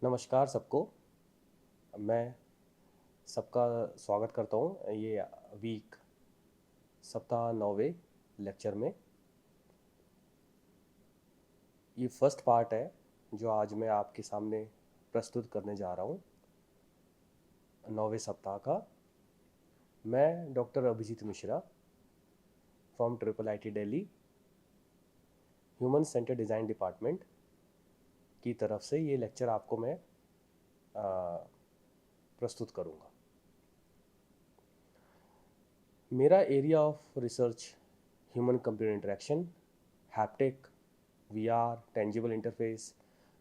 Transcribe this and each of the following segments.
नमस्कार सबको। मैं सबका स्वागत करता हूँ ये वीक सप्ताह 9वें लेक्चर में। ये फर्स्ट पार्ट है जो आज मैं आपके सामने प्रस्तुत करने जा रहा हूँ 9वें सप्ताह का। मैं doctor Abhijit Mishra from triple IT Delhi human centre design department की तरफ से ये लेक्चर आपको मैं प्रस्तुत करूँगा। मेरा area of research human computer interaction, haptic, VR, tangible interface,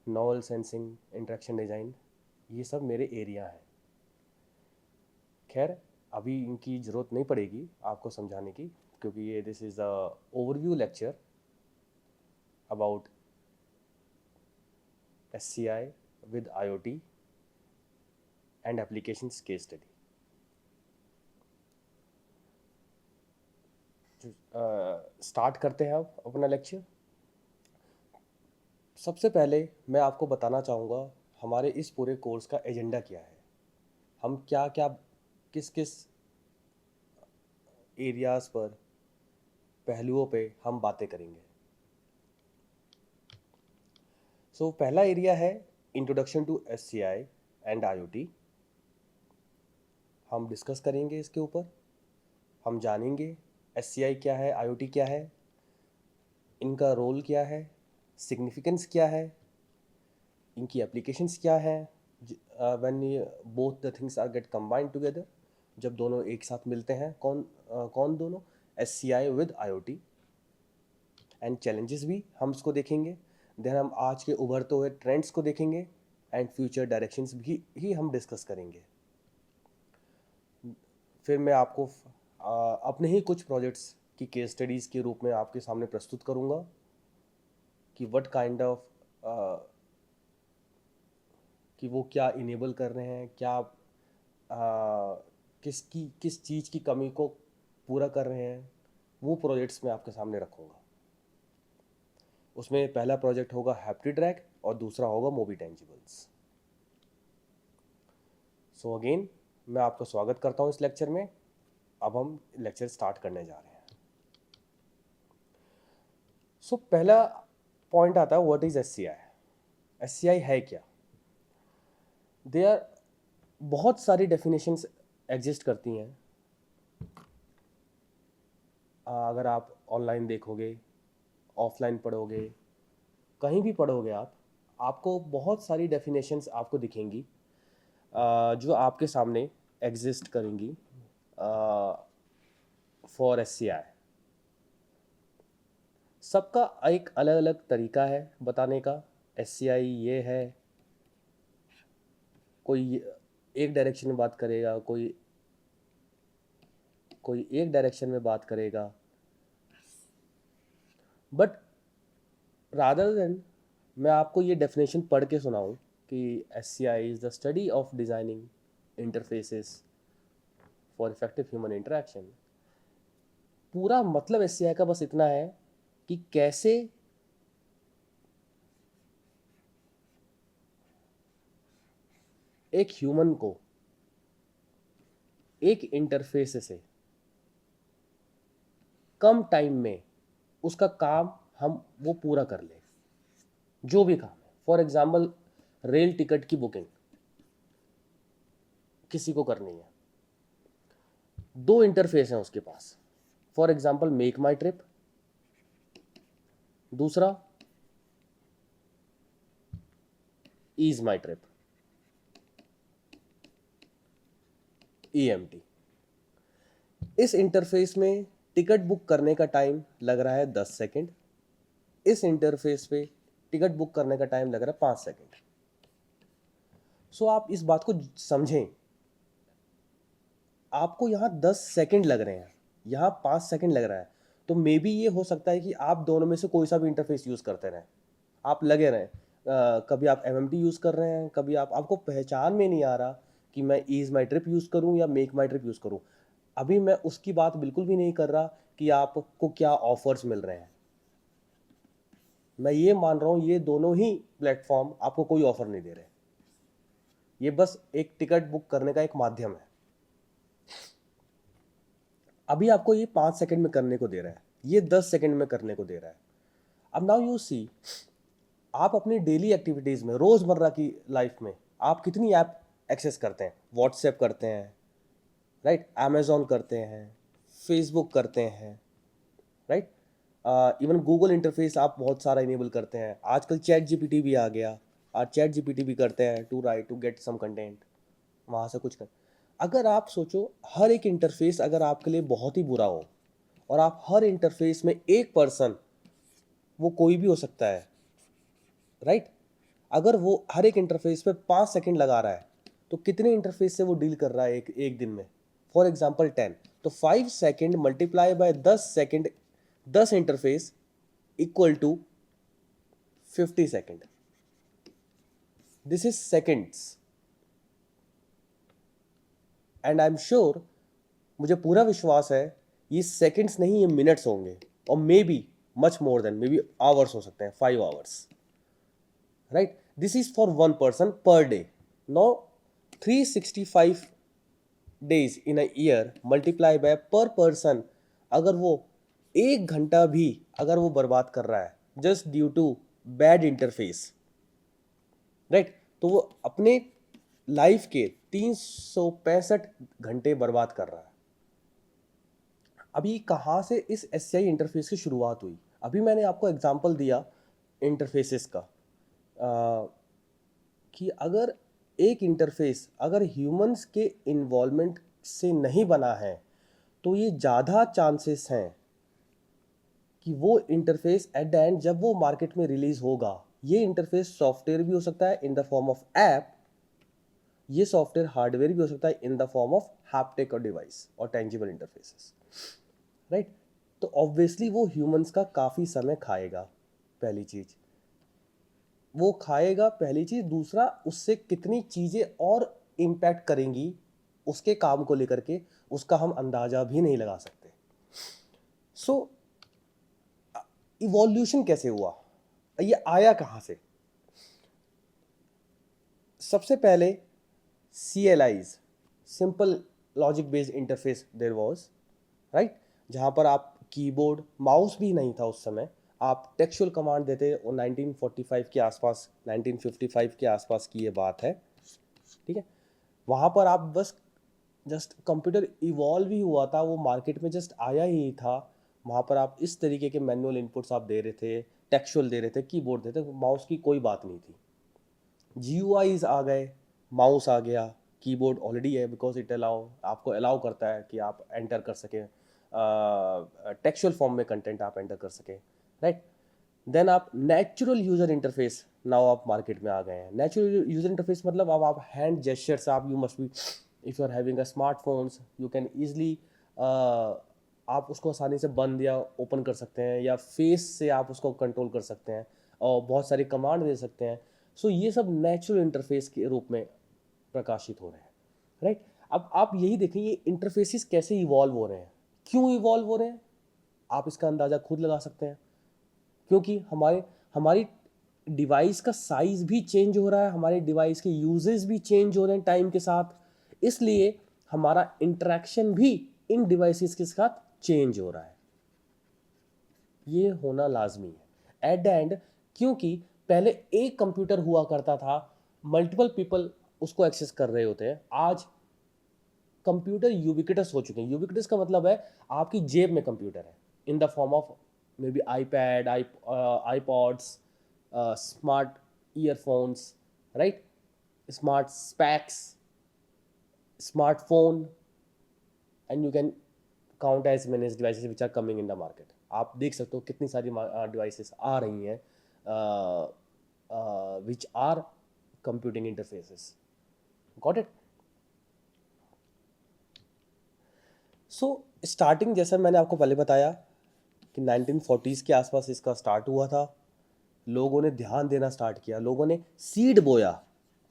novel sensing, interaction design, ये सब मेरे एरिया हैं। खैर अभी इनकी ज़रूरत नहीं पड़ेगी आपको समझाने की, क्योंकि ये this is the overview lecture about SCI with IoT and applications case study. Start करते हैं अब अपना लेक्चर। सबसे पहले मैं आपको बताना चाहूँगा हमारे इस पूरे कोर्स का एजेंडा क्या है। हम क्या क्या किस किस एरियाज़ पर, पहलुओं पे हम बातें करेंगे। पहला एरिया है introduction to SCI and IoT। हम डिस्कस करेंगे इसके ऊपर। हम जानेंगे SCI क्या है, IoT क्या है, इनका रोल क्या है, सिग्निफिकेंस क्या है, इनकी एप्लीकेशंस क्या है when both the things are get combined together. जब दोनों एक साथ मिलते हैं, कौन दोनों, SCI with IoT। And challenges भी हम इसको देखेंगे। देन हम आज के उभरते हुए ट्रेंड्स को देखेंगे एंड फ्यूचर डायरेक्शंस भी हम डिस्कस करेंगे। फिर मैं आपको अपने ही कुछ प्रोजेक्ट्स की केस स्टडीज़ के रूप में आपके सामने प्रस्तुत करूंगा कि व्हाट काइंड ऑफ कि वो क्या इनेबल कर रहे हैं, क्या किस चीज़ की कमी को पूरा कर रहे हैं, वो प्रोजेक्ट्स मैं आपके सामने रखूँगा। उसमें पहला प्रोजेक्ट होगा हैप्टीट्रैक और दूसरा होगा मोबी टेंजिबल्स। अगेन मैं आपका स्वागत करता हूँ इस लेक्चर में। अब हम लेक्चर स्टार्ट करने जा रहे हैं। पहला पॉइंट आता है व्हाट इज़ SCI। SCI है क्या? बहुत सारी डेफिनेशंस एग्जिस्ट करती हैं। अगर आप ऑनलाइन देखोगे, ऑफलाइन पढ़ोगे, कहीं भी पढ़ोगे आपको बहुत सारी डेफिनेशंस आपको दिखेंगी जो आपके सामने एग्जिस्ट करेंगी फॉर SCI। सबका एक अलग अलग तरीका है बताने का। SCI ये है, कोई एक डायरेक्शन में बात करेगा, कोई एक डायरेक्शन में बात करेगा। बट रादर देन मैं आपको ये डेफिनेशन पढ़ के सुनाऊं कि SCI is the study of designing interfaces for effective human interaction. पूरा मतलब SCI का बस इतना है कि कैसे एक ह्यूमन को एक इंटरफेस से कम टाइम में उसका काम हम वो पूरा कर ले, जो भी काम है। फॉर एग्जाम्पल रेल टिकट की बुकिंग किसी को करनी है, 2 इंटरफेस हैं उसके पास। For example Make My Trip, दूसरा ईज माई ट्रिप, EMT। इस इंटरफेस में टिकट बुक करने का टाइम लग रहा है 10 सेकेंड, इस इंटरफेस पे टिकट बुक करने का टाइम लग रहा है 5 सेकेंड। आप इस बात को समझें, आपको यहाँ 10 सेकेंड लग रहे हैं, यहाँ 5 सेकेंड लग रहा है, तो मे बी ये हो सकता है कि आप दोनों में से कोई सा भी इंटरफेस यूज़ करते रहें, आप लगे रहें। कभी आप MMT यूज़ कर रहे हैं, कभी आपको पहचान में नहीं आ रहा कि मैं ईज माई ट्रिप यूज़ करूँ या मेक माई ट्रिप यूज़ करूँ। अभी मैं उसकी बात बिल्कुल भी नहीं कर रहा कि आपको क्या ऑफर्स मिल रहे हैं। मैं ये मान रहा हूँ ये दोनों ही प्लेटफॉर्म आपको कोई ऑफर नहीं दे रहे। ये बस एक टिकट बुक करने का एक माध्यम है। अभी आपको ये 5 सेकंड में करने को दे रहा है, ये 10 सेकंड में करने को दे रहा है। अब नाउ यू सी, आप अपनी डेली एक्टिविटीज़ में, रोज़मर्रा की लाइफ में आप कितनी ऐप एक्सेस करते हैं? व्हाट्सएप करते हैं, राइट? अमेज़ॉन करते हैं, फेसबुक करते हैं, राइट? इवन गूगल इंटरफेस आप बहुत सारा इनेबल करते हैं। आजकल चैट जीपीटी भी आ गया, आज चैट जीपीटी भी करते हैं टू गेट सम कंटेंट, वहाँ से कुछ कर। अगर आप सोचो, हर एक इंटरफेस अगर आपके लिए बहुत ही बुरा हो और आप हर इंटरफेस में एक पर्सन, वो कोई भी हो सकता है, राइट? अगर वो हर एक इंटरफेस पे 5 सेकंड लगा रहा है, तो कितने इंटरफेस से वो डील कर रहा है एक दिन में? फॉर एग्जांपल 10, तो 5 second multiply by 10 second, 10 interface equal to 50 second. This is seconds, and I am sure, मुझे पूरा विश्वास है ये सेकंड्स नहीं, ये मिनट्स होंगे, और maybe much more than, maybe hours हो सकते हैं, 5 hours, right? This is for one person per day. No, 365 days in a year multiply by per person, अगर वो 1 घंटा भी अगर वो बर्बाद कर रहा है just due to bad interface, right, तो वो अपने लाइफ के 365 घंटे बर्बाद कर रहा है। अभी कहाँ से इस एससीआई इंटरफेस की शुरुआत हुई? अभी मैंने आपको एग्जांपल दिया इंटरफेसेस का, कि अगर एक इंटरफेस अगर ह्यूमंस के इन्वॉल्वमेंट से नहीं बना है, तो ये ज़्यादा चांसेस हैं कि वो इंटरफेस एट द एंड जब वो मार्केट में रिलीज होगा, ये इंटरफेस सॉफ्टवेयर भी हो सकता है in the form of app, ये सॉफ्टवेयर हार्डवेयर भी हो सकता है in the form of haptic और डिवाइस और टेंजिबल इंटरफेसेस, राइट? तो ऑब्वियसली वो ह्यूमंस का काफ़ी समय खाएगा, पहली चीज़ वो खाएगा, पहली चीज़। दूसरा, उससे कितनी चीज़ें और इम्पैक्ट करेंगी उसके काम को लेकर के, उसका हम अंदाज़ा भी नहीं लगा सकते। सो इवोल्यूशन कैसे हुआ, ये आया कहाँ से? सबसे पहले CLIs, simple logic based interface there was, right, जहाँ पर आप कीबोर्ड, माउस भी नहीं था उस समय, आप टेक्सचुअल कमांड देते। और 1945 के आसपास, 1955 के आसपास की ये बात है, ठीक है? वहाँ पर आप बस जस्ट कंप्यूटर इवॉल्व ही हुआ था, वो मार्केट में जस्ट आया ही था। वहाँ पर आप इस तरीके के मैनुअल इनपुट्स आप दे रहे थे, टेक्सचुअल दे रहे थे, कीबोर्ड देते थे, माउस की कोई बात नहीं थी। GUIs आ गए, माउस आ गया, कीबोर्ड ऑलरेडी है, बिकॉज इट आपको अलाउ करता है कि आप एंटर कर सकें, टेक्सचुअल फॉर्म में कंटेंट आप एंटर कर सकें, राइट? देन आप नेचुरल यूजर इंटरफेस, नाउ आप मार्केट में आ गए हैं। नेचुरल यूजर इंटरफेस मतलब अब आप हैंड जेस्चर्स, आप you must be, if you are having a smartphones, you can easily, आप उसको आसानी से बंद या ओपन कर सकते हैं, या फेस से आप उसको कंट्रोल कर सकते हैं, और बहुत सारी कमांड दे सकते हैं। सो ये सब नेचुरल इंटरफेस के रूप में प्रकाशित हो रहे हैं, राइट? अब आप यही देखें, ये इंटरफेसेस कैसे इवॉल्व हो रहे हैं, क्यों इवॉल्व हो रहे हैं, आप इसका अंदाज़ा खुद लगा सकते हैं। क्योंकि हमारी डिवाइस का साइज भी चेंज हो रहा है, हमारे डिवाइस के यूजेस भी चेंज हो रहे हैं टाइम के साथ, इसलिए हमारा इंटरेक्शन भी इन डिवाइसेस के साथ चेंज हो रहा है। ये होना लाजमी है एट द एंड, क्योंकि पहले एक कंप्यूटर हुआ करता था, मल्टीपल पीपल उसको एक्सेस कर रहे होते हैं। आज कंप्यूटर यूबिक्विटस हो चुके हैं। यूबिक्विटस का मतलब है आपकी जेब में कंप्यूटर है, in the form of may be iPad, iPods, smart earphones, right, smart specs, smartphone, and you can count as many devices which are coming in the market. आप देख सकते हो कितनी सारी डिवाइसेस आ रही हैं which are computing interfaces. Got it? So starting, जैसा मैंने आपको पहले बताया कि 1940s के आसपास इसका स्टार्ट हुआ था। लोगों ने ध्यान देना स्टार्ट किया, लोगों ने सीड बोया,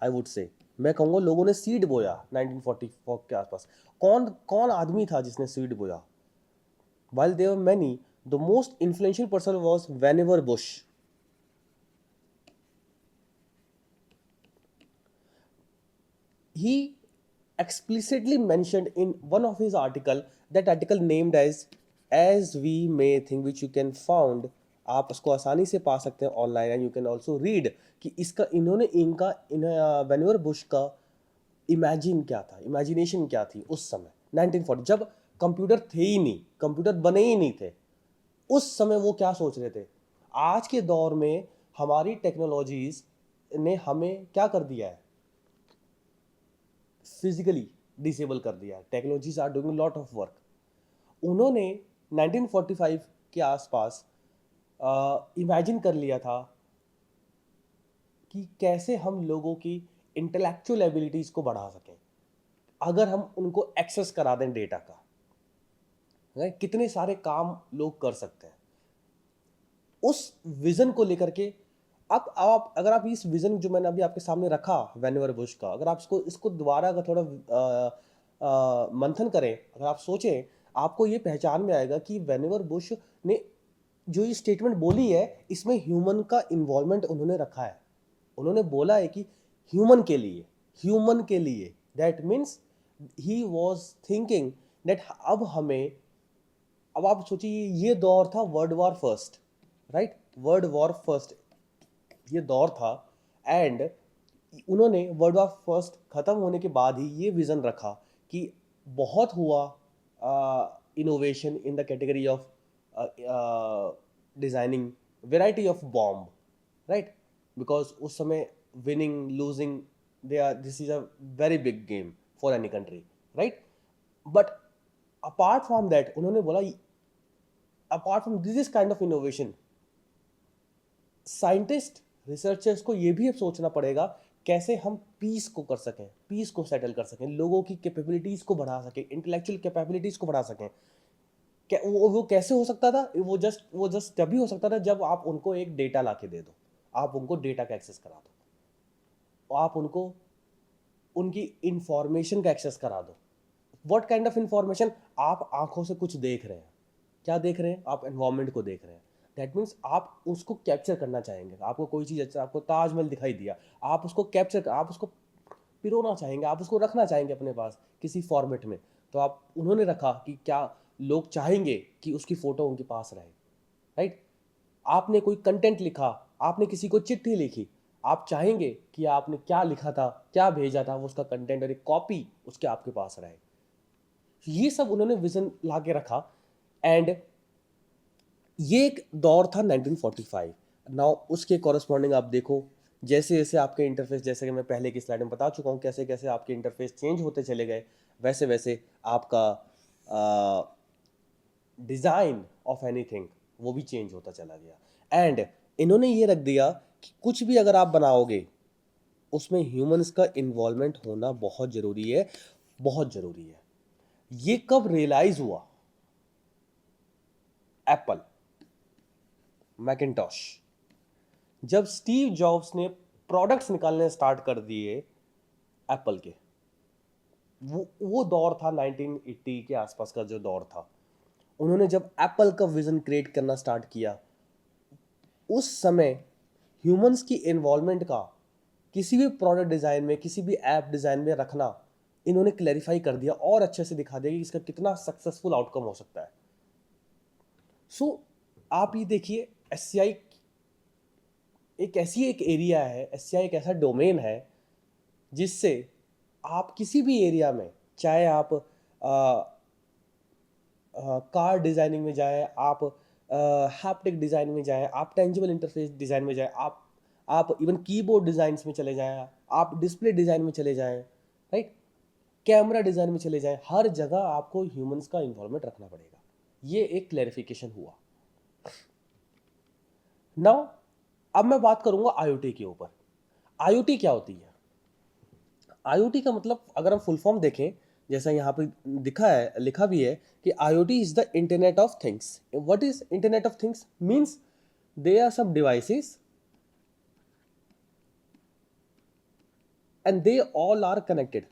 आई वुड से, मैं कहूँगा लोगों ने सीड बोया 1944 के आसपास। कौन कौन आदमी था जिसने सीड बोया? While there were many, the most influential person was Vannevar Bush. he explicitly mentioned in one of his article, that article named as we may think, which you can found, आप उसको आसानी से पा सकते हैं online, and you can also read कि इसका इन्होंने इनका वेन्यूअर बुश का इमेजिन क्या था, इमेजिनेशन क्या थी उस समय 1940, जब कंप्यूटर थे ही नहीं, कंप्यूटर बने ही नहीं थे, उस समय वो क्या सोच रहे थे। आज के दौर में हमारी टेक्नोलॉजीज ने हमें क्या कर दिया है, फिजिकली डिसेबल कर दिया है। Technologies are doing lot of work. उन्होंने 1945 के आसपास इमेजिन कर लिया था कि कैसे हम लोगों की इंटेलेक्चुअल एबिलिटीज को बढ़ा सकें अगर हम उनको एक्सेस करा दें डेटा का। कितने सारे काम लोग कर सकते हैं उस विजन को लेकर के। अब आप अगर आप इस विजन जो मैंने अभी आपके सामने रखा वेन्यूअर बुश का, अगर आप इसको दोबारा अगर थोड़ा मंथन करें, अगर आप सोचें, आपको ये पहचान में आएगा कि वेन्यूअर बुश ने जो ये स्टेटमेंट बोली है, इसमें ह्यूमन का इन्वॉल्वमेंट उन्होंने रखा है। उन्होंने बोला है कि ह्यूमन के लिए that means he was thinking that अब आप सोचिए, ये दौर था world war first, right, world war first ये दौर था, एंड उन्होंने वर्ल्ड वॉर फर्स्ट खत्म होने के बाद ही ये विजन रखा कि बहुत हुआ innovation in the category of designing variety of bomb, right, because उस समय winning losing this is a very big game for any country, right. But apart from that उन्होंने बोला, apart from this kind of innovation, scientist researchers को ये भी अब सोचना पड़ेगा कैसे हम पीस को कर सकें, पीस को सेटल कर सकें, लोगों की कैपेबिलिटीज को बढ़ा सकें, इंटेलेक्चुअल कैपेबिलिटीज को बढ़ा सकें। वो कैसे हो सकता था, वो जस्ट तभी हो सकता था जब आप उनको एक डेटा ला के दे दो, आप उनको डेटा का एक्सेस करा दो, आप उनको उनकी इंफॉर्मेशन का एक्सेस करा दो। व्हाट काइंड ऑफ इंफॉर्मेशन, आप आंखों से कुछ देख रहे हैं, क्या देख रहे हैं, आप एनवायरमेंट को देख रहे हैं, दैट मीन्स आप उसको कैप्चर करना चाहेंगे। आपको कोई चीज़ अच्छा, आपको ताजमहल दिखाई दिया, आप उसको कैप्चर, आप उसको पिरोना चाहेंगे, आप उसको रखना चाहेंगे अपने पास किसी फॉर्मेट में। तो आप उन्होंने रखा कि क्या लोग चाहेंगे कि उसकी फ़ोटो उनके पास रहे, राइट। आपने कोई कंटेंट लिखा, आपने किसी को चिट्ठी लिखी, आप चाहेंगे कि आपने क्या लिखा था, क्या भेजा था, वो उसका कंटेंट और एक कॉपी उसके आपके पास रहे। ये सब उन्होंने विजन ला के रखा, एंड ये एक दौर था 1945। नाउ उसके कॉरस्पॉन्डिंग आप देखो, जैसे जैसे आपके इंटरफेस, जैसे कि मैं पहले की स्लाइड में बता चुका हूँ, कैसे कैसे आपके इंटरफेस चेंज होते चले गए, वैसे वैसे आपका डिज़ाइन ऑफ एनीथिंग वो भी चेंज होता चला गया। एंड इन्होंने ये रख दिया कि कुछ भी अगर आप बनाओगे उसमें ह्यूमंस का इन्वॉल्वमेंट होना बहुत ज़रूरी है, बहुत ज़रूरी है। ये कब रियलाइज हुआ, एप्पल मैकिंटॉश, जब स्टीव जॉब्स ने प्रोडक्ट्स निकालने स्टार्ट कर दिए एप्पल के, वो दौर था 1980 के आसपास का जो दौर था। उन्होंने जब एप्पल का विजन क्रिएट करना स्टार्ट किया, उस समय ह्यूमंस की इन्वॉल्वमेंट का किसी भी प्रोडक्ट डिज़ाइन में, किसी भी ऐप डिज़ाइन में रखना इन्होंने क्लैरिफाई कर दिया और अच्छे से दिखा दिया कि इसका कितना सक्सेसफुल आउटकम हो सकता है। सो आप ये देखिए, एससीआई एक एरिया है, एससीआई एक ऐसा डोमेन है जिससे आप किसी भी एरिया में, चाहे आप कार डिज़ाइनिंग में जाएं, आप हैप्टिक डिज़ाइन में जाएं, आप टेंजिबल इंटरफेस डिज़ाइन में जाएं, आप इवन कीबोर्ड डिज़ाइंस में चले जाएं, आप डिस्प्ले डिज़ाइन में चले जाएं, राइट, कैमरा डिज़ाइन में चले जाएं, हर जगह आपको ह्यूमंस का इन्वॉल्वमेंट रखना पड़ेगा। ये एक क्लैरिफिकेशन हुआ। नाउ अब मैं बात करूंगा आईओटी के ऊपर। आईओटी क्या होती है? आईओटी का मतलब अगर हम फुल फॉर्म देखें, जैसा यहाँ पे लिखा भी है कि IoT is the internet of things. What is internet of things? Means they are some devices and they all are connected.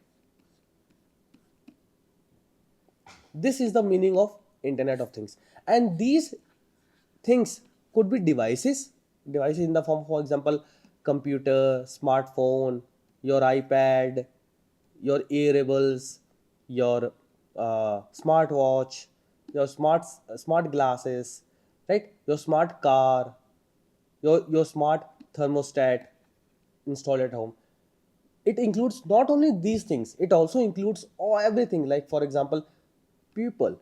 This is the meaning of internet of things, and these things could be devices in the form, for example, computer, smartphone, your iPad, your earables, your smart watch, your smart glasses, right? Your smart car, your smart thermostat installed at home. It includes not only these things, it also includes everything. Like for example, people,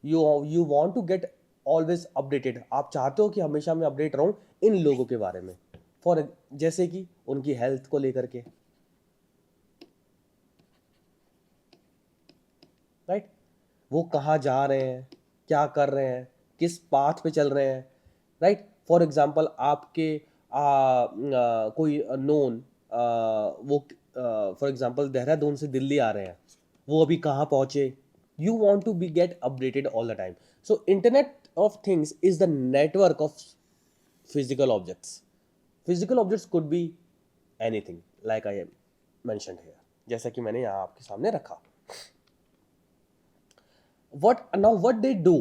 you want to get always updated. आप चाहते हो कि हमेशा मैं update रहूं इन लोगों के बारे में, फॉर जैसे कि उनकी हेल्थ को लेकर के, राइट? वो कहाँ जा रहे हैं, क्या कर रहे हैं, किस पाथ पे चल रहे हैं, राइट? फॉर एग्जाम्पल आपके कोई नोन, वो फॉर एग्जाम्पल देहरादून से दिल्ली आ रहे हैं, वो अभी कहाँ पहुँचे. You want to be get updated all the time. So internet of things is the network of physical objects. Physical objects could be anything like I mentioned here, जैसा कि मैंने यहाँ आपके सामने रखा. what they do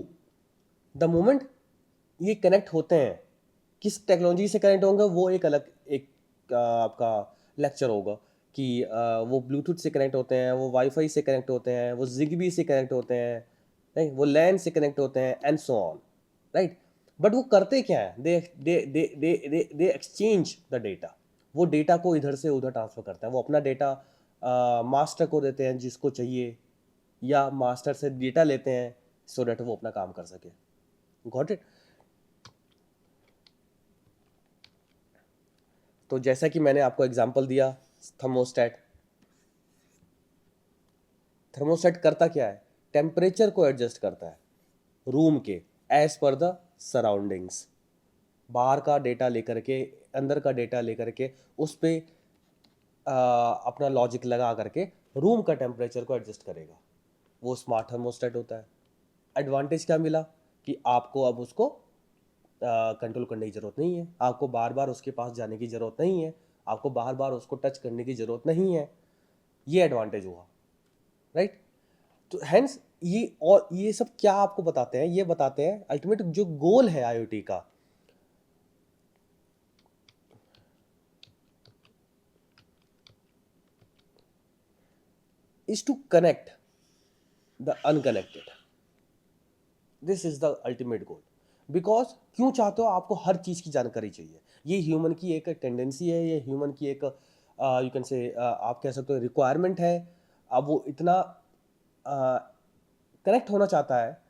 the moment ये connect होते हैं, किस टेक्नोलॉजी से कनेक्ट होंगे वो एक अलग एक आपका लेक्चर होगा कि वो ब्लूटूथ से कनेक्ट होते हैं, वो वाईफाई से कनेक्ट होते हैं, वो जिगबी से कनेक्ट होते हैं, राइट? वो लैन से कनेक्ट होते हैं and so on, right? But वो करते क्या है? दे एक्सचेंज द डेटा. वो डेटा को इधर से उधर ट्रांसफर करते हैं. वो अपना डेटा मास्टर को देते हैं जिसको चाहिए, या मास्टर से डेटा लेते हैं सो डेट वो अपना काम कर सके. Got it? तो जैसा कि मैंने आपको एग्जांपल दिया, थर्मोस्टेट. थर्मोस्टेट करता क्या है? टेम्परेचर को एडजस्ट करता है रूम के एज पर द सराउंडिंग्स. बाहर का डेटा लेकर के, अंदर का डेटा लेकर के, उस पर अपना लॉजिक लगा करके रूम का टेम्परेचर को एडजस्ट करेगा. वो स्मार्ट थर्मोस्टेट होता है. एडवांटेज क्या मिला कि आपको अब उसको कंट्रोल करने की ज़रूरत नहीं है, आपको बार बार उसके पास जाने की ज़रूरत नहीं है, आपको बार बार उसको टच करने की ज़रूरत नहीं है. ये एडवांटेज हुआ, राइट? तो हैंस ये सब क्या आपको बताते हैं? ये बताते हैं अल्टीमेट जो गोल है आईओटी का, is to connect the unconnected. This is the ultimate goal. Because क्यों चाहते हो? आपको हर चीज़ की जानकारी चाहिए. ये ह्यूमन की एक टेंडेंसी है, ये ह्यूमन की एक यू कैन से आप कह सकते हो रिक्वायरमेंट है. अब वो इतना कनेक्ट होना चाहता है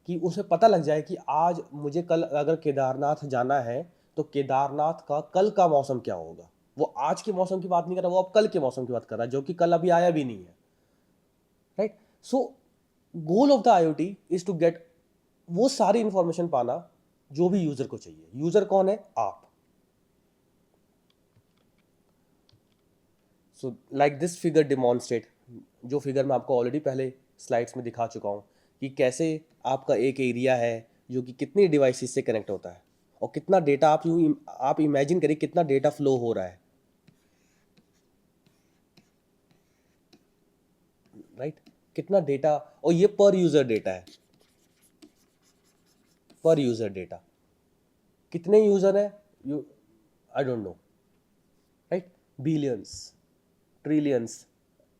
कि उसे पता लग जाए कि आज मुझे कल अगर केदारनाथ जाना है तो केदारनाथ का कल का मौसम क्या होगा. वो आज के मौसम की बात नहीं कर रहा, वो अब कल के मौसम की बात कर रहा है जो कि कल अभी आया भी नहीं है, right? So goal of the IoT is to get वो सारी इंफॉर्मेशन पाना जो भी यूजर को चाहिए. यूजर कौन है? आप. So like this figure demonstrate, जो फिगर मैं आपको ऑलरेडी पहले स्लाइड्स में दिखा चुका हूं कि कैसे आपका एक एरिया है जो कि कितनी डिवाइसेस से कनेक्ट होता है और कितना डेटा आप इमेजिन करिए कितना डेटा फ्लो हो रहा है, राइट? कितना डेटा, और ये पर यूजर डेटा है. पर यूजर डेटा कितने यूजर है? You I don't know, right? Billions, trillions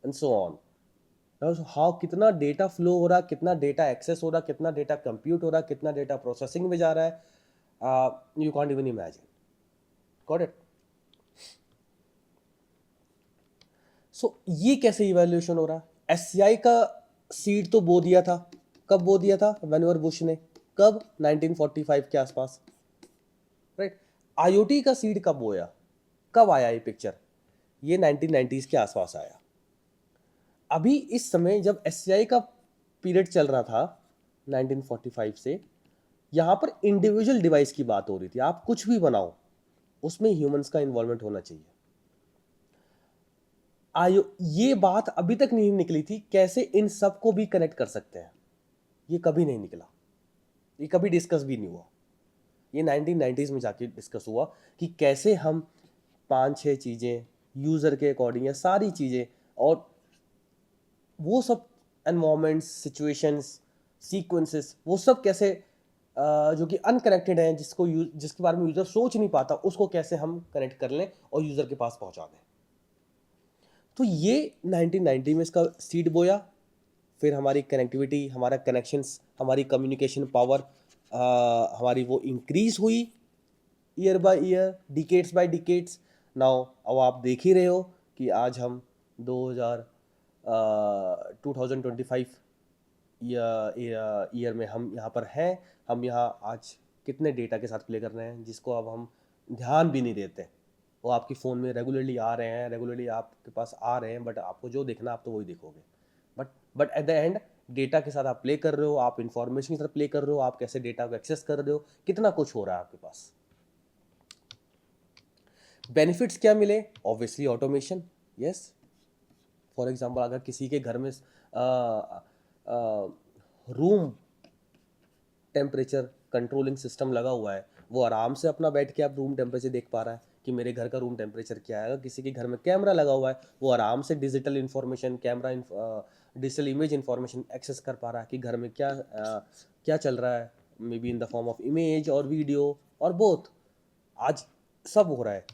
and so on. How कितना डेटा फ्लो हो रहा, कितना डेटा एक्सेस हो रहा, कितना डेटा कंप्यूट हो रहा, कितना डेटा प्रोसेसिंग में जा रहा है, you can't even imagine. Got it? So ये कैसे इवैल्यूएशन हो रहा? एससीआई का सीड तो बो दिया था. कब बो दिया था? वेनवर बुश ने. कब? 1945 के आसपास, राइट? आईओटी का सीड कब बोया, कब आया ये पिक्चर? ये 1990s के आसपास आया. अभी इस समय जब एससीआई का पीरियड चल रहा था 1945 से, यहाँ पर इंडिविजुअल डिवाइस की बात हो रही थी. आप कुछ भी बनाओ उसमें ह्यूमंस का इन्वॉल्वमेंट होना चाहिए. ये बात अभी तक नहीं निकली थी कैसे इन सबको भी कनेक्ट कर सकते हैं. ये कभी नहीं निकला, ये कभी डिस्कस भी नहीं हुआ. ये 1990s में जाके डिस्कस हुआ कि कैसे हम 5-6 चीज़ें यूज़र के अकॉर्डिंग या सारी चीज़ें और वो सब एनवायरमेंट्स, सिचुएशंस, सीक्वेंसेस, वो सब कैसे जो कि अनकनेक्टेड हैं, जिसके बारे में यूज़र सोच नहीं पाता, उसको कैसे हम कनेक्ट कर लें और यूज़र के पास पहुंचा दें. तो ये 1990 में इसका सीड बोया, फिर हमारी कनेक्टिविटी, हमारा कनेक्शंस, हमारी कम्युनिकेशन पावर हमारी वो इंक्रीज हुई year by year, decades by decades. Now अब आप देख ही रहे हो कि आज हम 2025 ईयर में हम यहाँ पर हैं। हम यहाँ आज कितने डेटा के साथ प्ले कर रहे हैं जिसको अब हम ध्यान भी नहीं देते। वो आपकी फ़ोन में रेगुलरली आ रहे हैं, रेगुलरली आपके पास आ रहे हैं, बट आपको जो देखना आप तो वही देखोगे। But at the and data के साथ आप प्ले कर रहे हो, आप इंफॉर्मेशन के साथ प्ले कर रहे हो, आप कैसे डेटा को एक्सेस कर रहे हो, कितना कुछ हो रहा है आपके पास। बेनिफिट्स क्या मिले? Obviously automation, yes. For example अगर किसी के घर में रूम टेम्परेचर कंट्रोलिंग सिस्टम लगा हुआ है, वो आराम से अपना बैठ के आप रूम टेम्परेचर देख पा रहा है कि मेरे घर का रूम टेम्परेचर क्या है। अगर किसी के घर में कैमरा लगा हुआ है, वो आराम से digital information, digital image information access कर पा रहा है कि घर में क्या चल रहा है, may be in the form of image और वीडियो और बोथ। आज सब हो रहा है।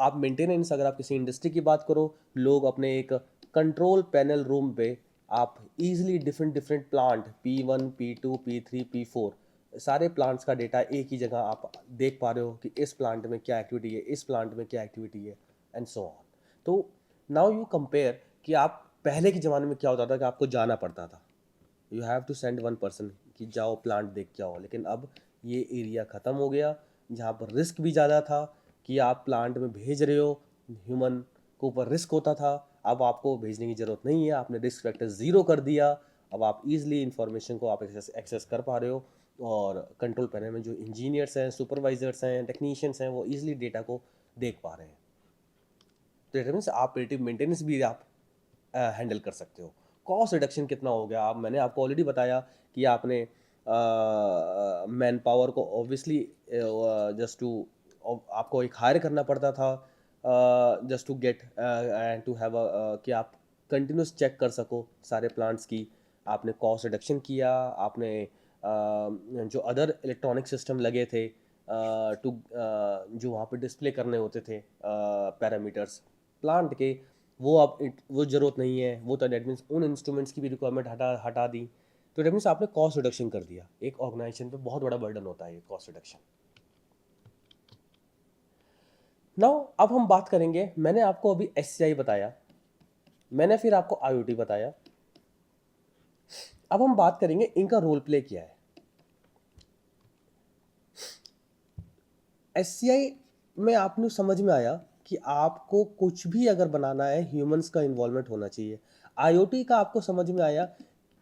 आप मेंटेनेंस, अगर आप किसी इंडस्ट्री की बात करो, लोग अपने एक कंट्रोल पैनल रूम पे आप easily different plant P1, P2, P3, P4 सारे प्लांट्स का डेटा एक ही जगह आप देख पा रहे हो कि इस प्लांट में क्या एक्टिविटी है, इस प्लांट में क्या एक्टिविटी है, एंड सो ऑन। तो नाउ यू कंपेयर कि आप पहले के ज़माने में क्या होता था कि आपको जाना पड़ता था, you have to send one person कि जाओ प्लांट देख के आओ। लेकिन अब ये एरिया ख़त्म हो गया, जहाँ पर रिस्क भी ज़्यादा था कि आप प्लांट में भेज रहे हो, ह्यूमन के ऊपर रिस्क होता था। अब आपको भेजने की ज़रूरत नहीं है, आपने रिस्क फैक्टर ज़ीरो कर दिया। अब आप इजीली इंफॉर्मेशन को आप एक्सेस कर पा रहे हो, और कंट्रोल पैनल में जो इंजीनियर्स हैं, सुपरवाइजर्स हैं, टेक्नीशियंस हैं, वो इजीली डेटा को देख पा रहे हैं। तो इट मीन्स आप प्रिडिक्टिव मेंटेनेंस भी आप हैंडल कर सकते हो। कॉस्ट रिडक्शन कितना हो गया, आप मैंने आपको ऑलरेडी बताया कि आपने मैन पावर को ऑब्वियसली जस्ट टू आपको एक हायर करना पड़ता था just to get and to have कि आप कंटिन्यूस चेक कर सको सारे प्लांट्स की। आपने कॉस्ट रिडक्शन किया, आपने जो अदर इलेक्ट्रॉनिक सिस्टम लगे थे टू जो वहाँ पे डिस्प्ले करने होते थे पैरामीटर्स प्लांट के, वो अब वो ज़रूरत नहीं है। वो तो डेट मीन्स उन इंस्ट्रूमेंट्स की भी रिक्वायरमेंट हटा दी। तो डेट मीन्स आपने कॉस्ट रिडक्शन कर दिया। एक ऑर्गेनाइजेशन पे बहुत बड़ा बर्डन होता है ये कॉस्ट रिडक्शन। नाउ अब हम बात करेंगे, मैंने आपको अभी SCI बताया, मैंने फिर आपको IoT बताया, अब हम बात करेंगे इनका रोल प्ले क्या है। SCI में आपने समझ में आया कि आपको कुछ भी अगर बनाना है ह्यूमंस का इन्वॉल्वमेंट होना चाहिए। IoT का आपको समझ में आया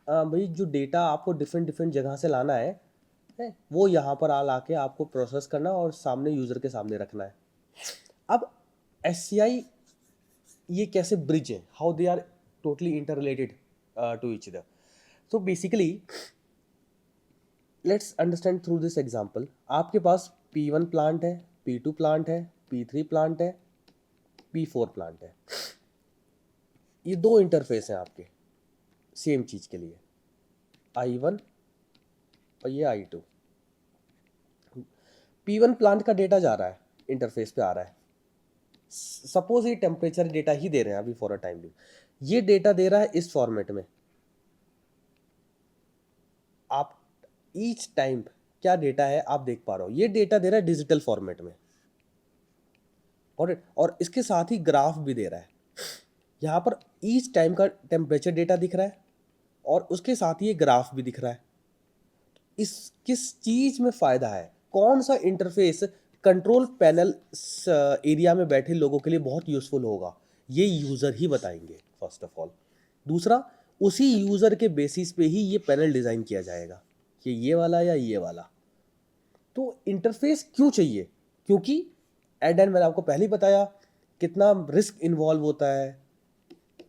भाई जो डेटा आपको डिफरेंट जगह से लाना है वो यहाँ पर ला के आपको प्रोसेस करना और सामने यूज़र के सामने रखना है। अब SCI ये कैसे ब्रिज है, how they are totally interrelated to each other. तो basically let's understand through this example. आपके पास P1 प्लांट है, P2 प्लांट है, P3 प्लांट है, P4 प्लांट है। ये दो इंटरफेस हैं आपके सेम चीज़ के लिए, I1 और ये I2। P1 प्लांट का डेटा जा रहा है, इंटरफेस पे आ रहा है। सपोज ये टेम्परेचर डेटा ही दे रहे हैं अभी फॉर अ टाइम भी, ये डेटा दे रहा है इस फॉर्मेट में। आप ईच टाइम क्या डेटा है आप देख पा रहे हो, ये डेटा दे रहा है डिजिटल फॉर्मेट में, और इसके साथ ही ग्राफ भी दे रहा है। यहाँ पर ईच टाइम का टेम्परेचर डेटा दिख रहा है और उसके साथ ही ये ग्राफ भी दिख रहा है। इस किस चीज़ में फ़ायदा है, कौन सा इंटरफेस कंट्रोल पैनल एरिया में बैठे लोगों के लिए बहुत यूज़फुल होगा, ये यूज़र ही बताएंगे फर्स्ट ऑफ ऑल। दूसरा, उसी यूज़र के बेसिस पे ही ये पैनल डिज़ाइन किया जाएगा कि ये वाला या ये वाला। तो इंटरफेस क्यों चाहिए, क्योंकि एट एंड मैंने आपको पहले ही बताया कितना रिस्क इन्वॉल्व होता है।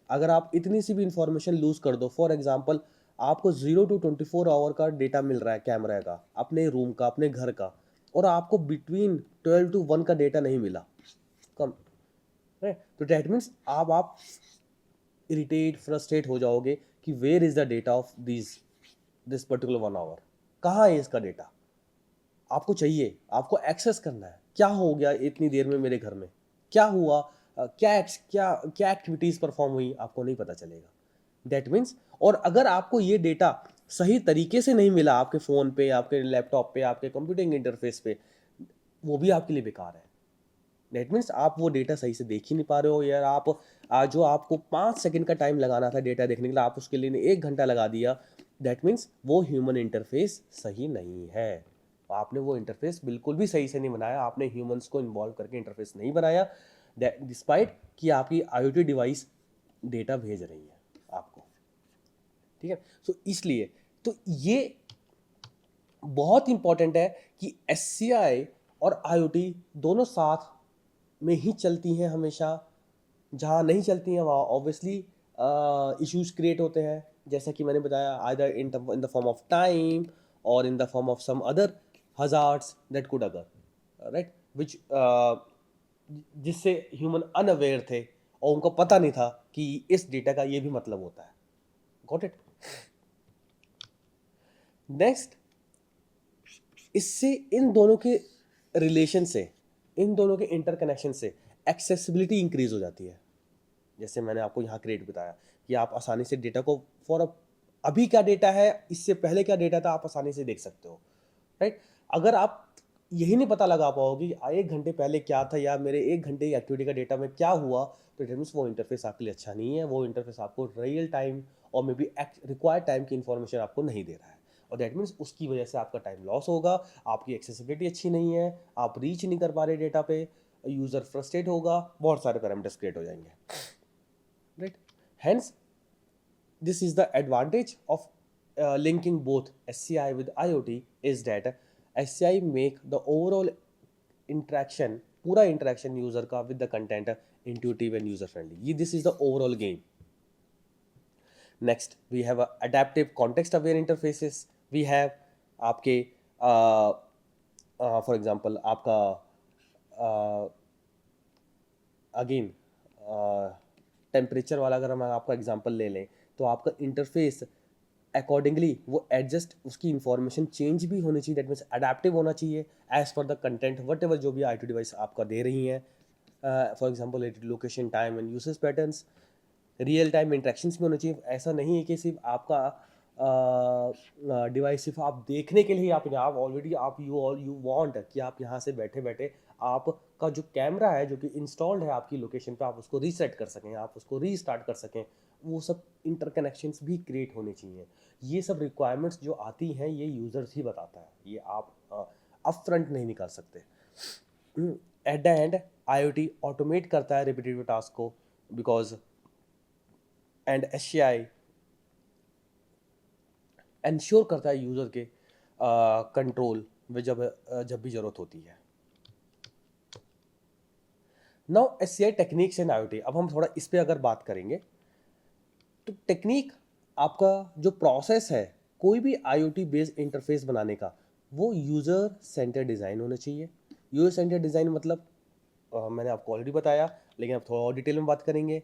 अगर आप इतनी सी भी इंफॉर्मेशन लूज़ कर दो, फॉर एग्जांपल आपको 0 to 24 आवर का डेटा मिल रहा है कैमरा का, अपने रूम का, अपने घर का, और आपको बिटवीन 12 to 1 का डेटा नहीं मिला कम है, तो डैट मीन्स आप इरिटेट फ्रस्ट्रेट हो जाओगे कि where is the data of this particular 1 hour, कहाँ है इसका डेटा। आपको चाहिए, आपको एक्सेस करना है, क्या हो गया इतनी देर में मेरे घर में, क्या हुआ क्या एक्टिविटीज़ परफॉर्म हुई आपको नहीं पता चलेगा। दैट मीन्स, और अगर आपको ये डेटा सही तरीके से नहीं मिला आपके फ़ोन पे, आपके लैपटॉप पे, आपके कंप्यूटिंग इंटरफेस पे, वो भी आपके लिए बेकार है। दैट मीन्स आप वो डेटा सही से देख ही नहीं पा रहे हो, या आप जो आपको 5 सेकंड का टाइम लगाना था डेटा देखने के लिए, आप उसके लिए 1 घंटा लगा दिया। दैट मीन्स वो ह्यूमन इंटरफेस सही नहीं है। आपने वो इंटरफेस बिल्कुल भी सही से नहीं बनाया, आपने ह्यूमंस को इन्वॉल्व करके इंटरफेस नहीं बनाया, डिस्पाइट कि आपकी IoT डिवाइस डेटा भेज रही है आपको। ठीक है, सो इसलिए तो ये बहुत इंपॉर्टेंट है कि SCI और IoT दोनों साथ में ही चलती हैं हमेशा। जहाँ नहीं चलती हैं वहाँ ऑब्वियसली इश्यूज क्रिएट होते हैं, जैसा कि मैंने बताया, either in the form of time और in the form of some other hazards that could अगर, राइट, विच जिससे ह्यूमन अनअवेयर थे और उनको पता नहीं था कि इस डेटा का ये भी मतलब होता है। Got it? नेक्स्ट, इससे इन दोनों के रिलेशन से, इन दोनों के इंटरकनेक्शन से एक्सेसिबिलिटी इंक्रीज हो जाती है। जैसे मैंने आपको यहाँ क्रिएट बताया कि आप आसानी से डेटा को अभी क्या डेटा है, इससे पहले क्या डेटा था, आप आसानी से देख सकते हो, राइट। अगर आप यही नहीं पता लगा पाओगे कि 1 घंटे पहले क्या था या मेरे 1 घंटे की एक्टिविटी का डेटा में क्या हुआ, तो इट मीन्स वो इंटरफेस आपके लिए अच्छा नहीं है। वो इंटरफेस आपको रियल टाइम और मे बी रिक्वायर्ड टाइम की इंफॉर्मेशन आपको नहीं दे रहा है, और दैट मीन्स उसकी वजह से आपका टाइम लॉस होगा, आपकी एक्सेसिबिलिटी अच्छी नहीं है, आप रीच नहीं कर पा रहे डेटा पे, यूज़र फ्रस्ट्रेट होगा, बहुत सारे पैरामीटर्स क्रिएट हो जाएंगे, right? Hence, this is the advantage of linking both SCI with IoT is that SCI make the overall interaction, पूरा interaction user का with the content intuitive and user friendly. This is the overall game. Next, we have adaptive context aware interfaces. We have आपके for example आपका again temperature वाला अगर हम आपका example ले लें, तो आपका इंटरफेस अकॉर्डिंगली वो एडजस्ट, उसकी इंफॉर्मेशन चेंज भी होनी चाहिए। दैट मीन्स अडेप्टिव होना चाहिए as per the content what ever जो भी IoT डिवाइस आपका दे रही है। For example location, time and usage patterns, real time interactions भी होने चाहिए। ऐसा नहीं है कि सिर्फ आपका डिवाइस सिर्फ आप देखने के लिए, आप यहाँ ऑलरेडी आप यू वांट कि आप यहाँ से बैठे बैठे आपका जो कैमरा है जो कि इंस्टॉल्ड है आपकी लोकेशन पे, आप उसको रीसेट कर सकें, आप उसको रीस्टार्ट कर सकें। वो सब इंटरकनेक्शंस भी क्रिएट होने चाहिए। ये सब रिक्वायरमेंट्स जो आती हैं ये यूज़र्स ही बताता है, ये आप अप फ्रंट नहीं निकाल सकते। Eight the and IoT automate करता है रिपीटेटिव टास्क को, बिकॉज एंड SCI इंश्योर करता है यूज़र के कंट्रोल में जब भी ज़रूरत होती है। Now SCI techniques and IoT, अब हम थोड़ा इस पे अगर बात करेंगे तो टेक्निक, आपका जो प्रोसेस है कोई भी IoT बेस्ड इंटरफेस बनाने का, वो यूज़र सेंटर डिज़ाइन होना चाहिए। यूज़र सेंटर डिज़ाइन मतलब मैंने आपको ऑलरेडी बताया, लेकिन अब थोड़ा और डिटेल में बात करेंगे।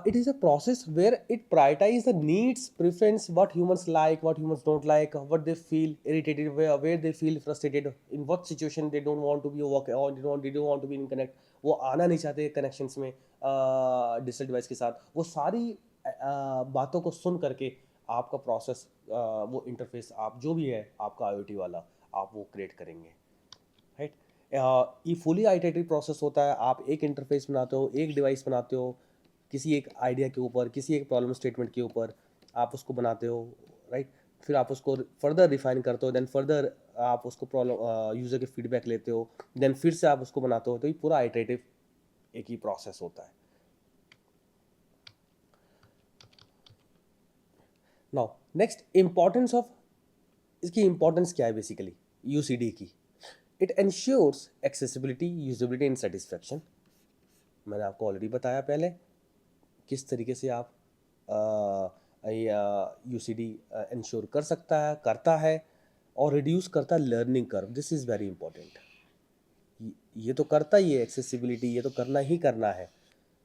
It is a process where it prioritizes the needs, preference, what humans like, what humans don't like, what they feel irritated, where they feel frustrated, in what situation they don't want to be work or they don't want to be in connect. वो आना नहीं चाहते connections में digital device के साथ। वो सारी बातों को सुन करके आपका प्रोसेस, वो इंटरफेस आप जो भी है आपका IoT वाला, आप वो क्रिएट करेंगे, राइट। ये फुली आइटरेटिव प्रोसेस होता है। आप एक इंटरफेस बनाते हो, एक डिवाइस बनाते हो, किसी एक आइडिया के ऊपर, किसी एक प्रॉब्लम स्टेटमेंट के ऊपर आप उसको बनाते हो, राइट। फिर आप उसको फर्दर रिफाइन करते हो, देन फर्दर आप उसको प्रॉब्लम यूज़र के फीडबैक लेते हो, देन फिर से आप उसको बनाते हो। तो ये पूरा आइटरेटिव एक ही प्रोसेस होता है। नाउ नेक्स्ट, इम्पॉर्टेंस ऑफ, इसकी इम्पॉर्टेंस क्या है बेसिकली UCD की। It ensures accessibility, usability and satisfaction. मैंने आपको ऑलरेडी बताया पहले किस तरीके से आप UCD इंश्योर कर सकता है, करता है, और रिड्यूस करता है learning curve. This is very important. ये तो करता ही है एक्सेसिबिलिटी, ये तो करना ही करना है,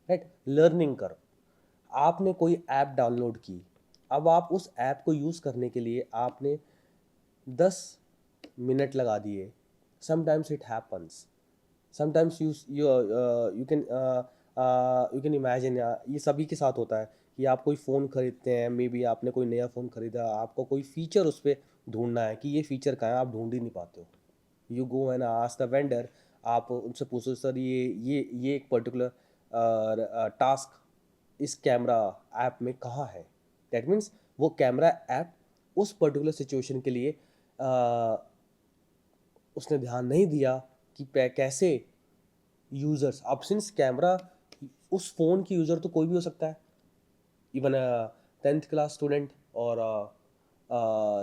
राइट। लर्निंग कर्व, आपने कोई ऐप डाउनलोड की, अब आप उस ऐप को यूज़ करने के लिए आपने 10 मिनट लगा दिए, sometimes it happens, sometimes you can imagine, ये सभी के साथ होता है कि आप कोई फ़ोन खरीदते हैं, मे बी आपने कोई नया फ़ोन खरीदा, आपको कोई फ़ीचर उस पे ढूँढना है कि ये फ़ीचर कहाँ है, आप ढूँढ ही नहीं पाते हो। You go and ask the vendor, आप उनसे पूछो सर ये एक पर्टिकुलर टास्क इस कैमरा ऐप में कहाँ है। दैट मीन्स वो कैमरा ऐप उस पर्टिकुलर सिचुएशन के लिए उसने ध्यान नहीं दिया कि कैसे यूज़र्स, अब सिंस कैमरा उस फ़ोन की यूज़र तो कोई भी हो सकता है, इवन अ 10th क्लास स्टूडेंट और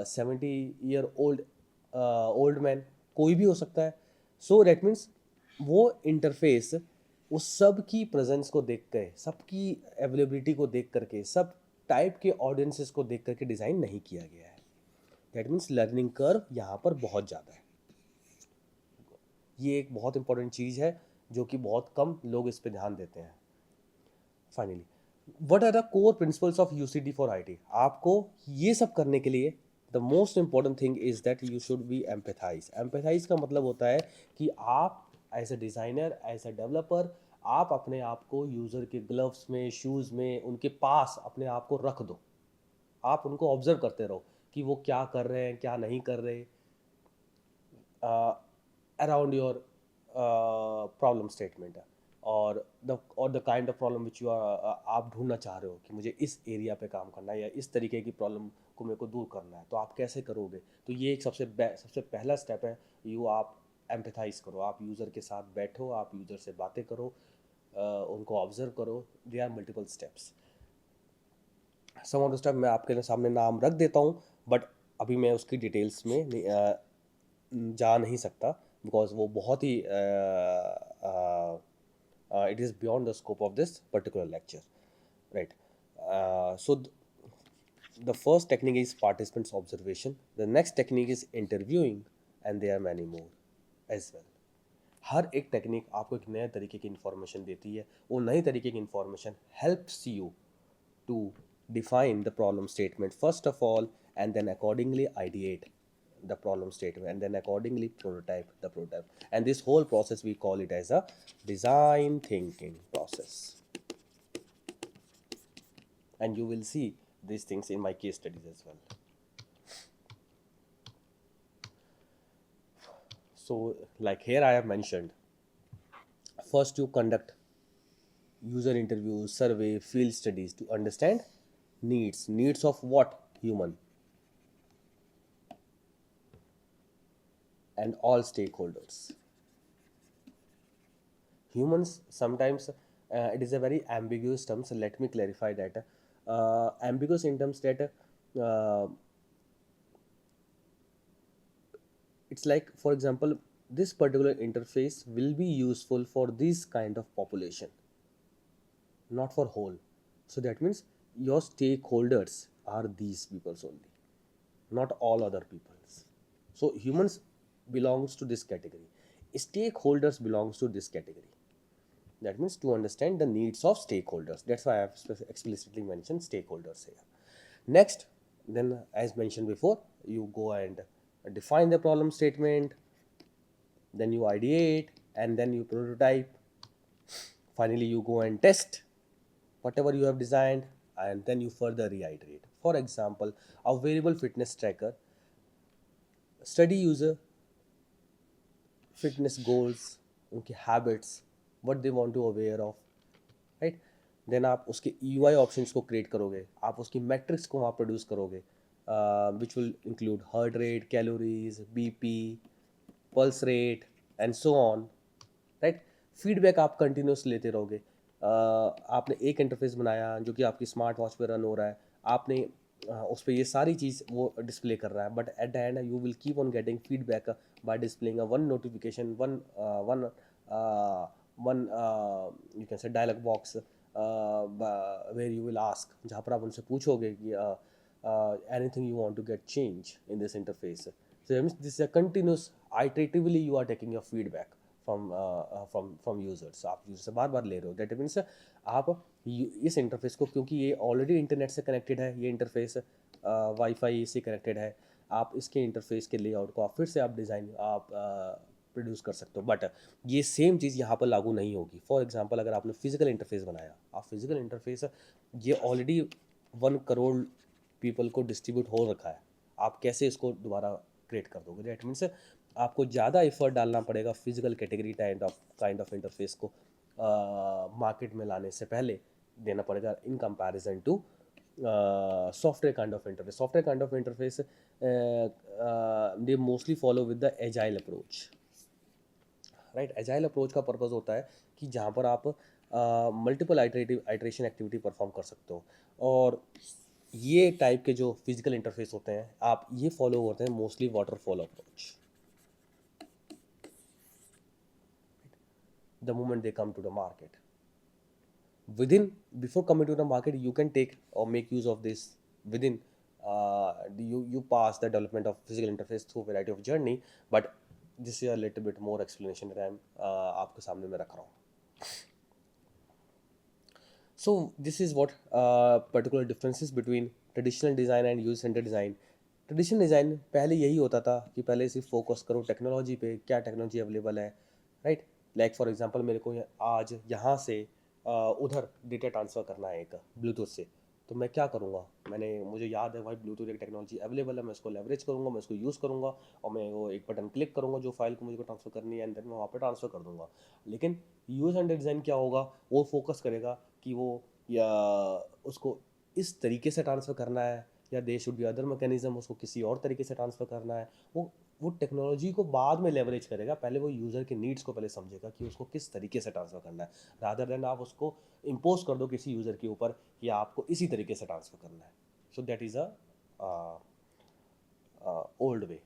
70 ईयर ओल्ड मैन, कोई भी हो सकता है। सो दैट मीन्स वो इंटरफेस उस सब की प्रेजेंस को देख के, सबकी अवेलेबिलिटी को देख करके, सब टाइप के ऑडियंसेस को देख करके डिज़ाइन नहीं किया गया है। दैट मीन्स लर्निंग कर्व यहाँ पर बहुत ज़्यादा है। ये एक बहुत इंपॉर्टेंट चीज़ है जो कि बहुत कम लोग इस पे ध्यान देते हैं। Finally, what are the core principles of UCD for IT? आपको ये सब करने के लिए the most important thing is that you should be empathize. Empathize का मतलब होता है कि आप as a designer, as a developer, आप अपने आप को यूज़र के ग्लव्स में, शूज़ में, उनके पास अपने आप को रख दो। आप उनको ऑब्जर्व करते रहो कि वो क्या कर रहे हैं, क्या नहीं कर रहे, around your प्रॉब्लम स्टेटमेंट है, और the kind of problem which you are, आप ढूंढना चाह रहे हो कि मुझे इस एरिया पे काम करना है या इस तरीके की प्रॉब्लम को मेरे को दूर करना है, तो आप कैसे करोगे? तो ये एक सबसे पहला स्टेप है। आप एम्पैथाइज करो, आप यूज़र के साथ बैठो, आप यूज़र से बातें करो, उनको ऑब्जर्व करो। They are multiple steps. Some of the step मैं आपके सामने नाम रख देता हूँ, बट अभी मैं उसकी डिटेल्स में जा नहीं सकता, बिकॉज वो बहुत ही it is beyond the scope of this particular lecture, right? So the first technique is participants observation, the next technique is interviewing, and there are many more as well. हर एक technique आपको एक नए तरीके की information देती है। वो नई तरीके की information helps you to define the problem statement first of all, and then accordingly ideate the problem statement, and then accordingly prototype the prototype, and this whole process we call it as a design thinking process. And you will see these things in my case studies as well. So like here I have mentioned, first you conduct user interviews, survey, field studies to understand needs of what? Human and all stakeholders. Humans sometimes, it is a very ambiguous term, so let me clarify that. Ambiguous in terms that it's like, for example, this particular interface will be useful for this kind of population, not for whole. So that means your stakeholders are these peoples only, not all other peoples. So humans belongs to this category, stakeholders belongs to this category. That means to understand the needs of stakeholders. That's why I have explicitly mentioned stakeholders here. Next, then as mentioned before, you go and define the problem statement, then you ideate, and then you prototype. Finally, you go and test whatever you have designed, and then you further reiterate. For example, a variable fitness tracker, study user fitness goals, उनके habits, what they want to aware of, right? Then आप उसके UI options को create करोगे, आप उसकी matrix को वहाँ produce करोगे, which will include heart rate, calories, BP, pulse rate and so on, right? Feedback आप कंटिन्यूस लेते रहोगे। आपने एक इंटरफेस बनाया जो कि आपकी स्मार्ट वॉच पे रन हो रहा है, आपने उस पर ये सारी चीज़ वो डिस्प्ले कर रहा है, but at the end you will keep on getting feedback by displaying one notification, one one one you can say dialog box, where you will ask, जहाँ पर आप उनसे पूछोगे कि anything you want to get change in this interface. So that means this is a continuous, iteratively you are taking your feedback from users. आप user से बार बार ले रहे हो. That means आप इस इंटरफेस को, क्योंकि ये ऑलरेडी इंटरनेट से कनेक्टेड है, ये इंटरफेस वाईफाई से कनेक्टेड है, आप इसके इंटरफेस के लेआउट को आप फिर से आप डिज़ाइन, आप प्रोड्यूस कर सकते हो, बट ये सेम चीज़ यहाँ पर लागू नहीं होगी। फॉर एग्जांपल अगर आपने फिजिकल इंटरफेस बनाया, आप फिजिकल इंटरफेस ये ऑलरेडी 1 करोड़ पीपल को डिस्ट्रीब्यूट हो रखा है, आप कैसे इसको दोबारा क्रिएट कर दोगे? दैट मीन्स आपको ज़्यादा एफर्ट डालना पड़ेगा physical category kind of interface को मार्केट में लाने से पहले देना पड़ेगा in comparison to software kind of interface. Software kind of interface they mostly follow with the agile approach, right. Agile approach का पर्पस होता है कि जहाँ पर आप मल्टीपल आइटरेशन एक्टिविटी परफॉर्म कर सकते हो, और ये टाइप के जो फिजिकल इंटरफेस होते हैं आप ये फॉलो करते हैं mostly waterfall approach. The moment they come to the market, before coming to the market, you can take or make use of this within you pass the development of physical interface through variety of journey, but this is a little bit more explanation that I'm आपके सामने में रख रहा हूँ. So this is what particular differences between traditional design and user centered design. Traditional design पहले यही होता था कि पहले सिर्फ फोकस करो टेक्नोलॉजी पे, क्या टेक्नोलॉजी अवेलेबल है, राइट। लाइक फॉर एग्जांपल मेरे को आज यहाँ से उधर डेटा ट्रांसफ़र करना है एक ब्लूटूथ से, तो मैं क्या करूँगा, मुझे याद है भाई ब्लूटूथ एक टेक्नोलॉजी अवेलेबल है, मैं उसको लेवरेज करूँगा, मैं उसको यूज़ करूँगा और मैं वो एक बटन क्लिक करूँगा जो फाइल को मुझे ट्रांसफ़र करनी है, एंड देन मैं वहाँ पर ट्रांसफ़र कर दूँगा। लेकिन यूज़र एंड डिज़ाइन क्या होगा, वो फोकस करेगा कि वो या उसको इस तरीके से ट्रांसफ़र करना है या they should be other mechanism, उसको किसी और तरीके से ट्रांसफ़र करना है। वो टेक्नोलॉजी को बाद में लेवरेज करेगा, पहले वो यूज़र के नीड्स को पहले समझेगा कि उसको किस तरीके से ट्रांसफ़र करना है, रादर देन आप उसको इम्पोज कर दो किसी यूज़र के ऊपर कि आपको इसी तरीके से ट्रांसफ़र करना है। So that is a old way.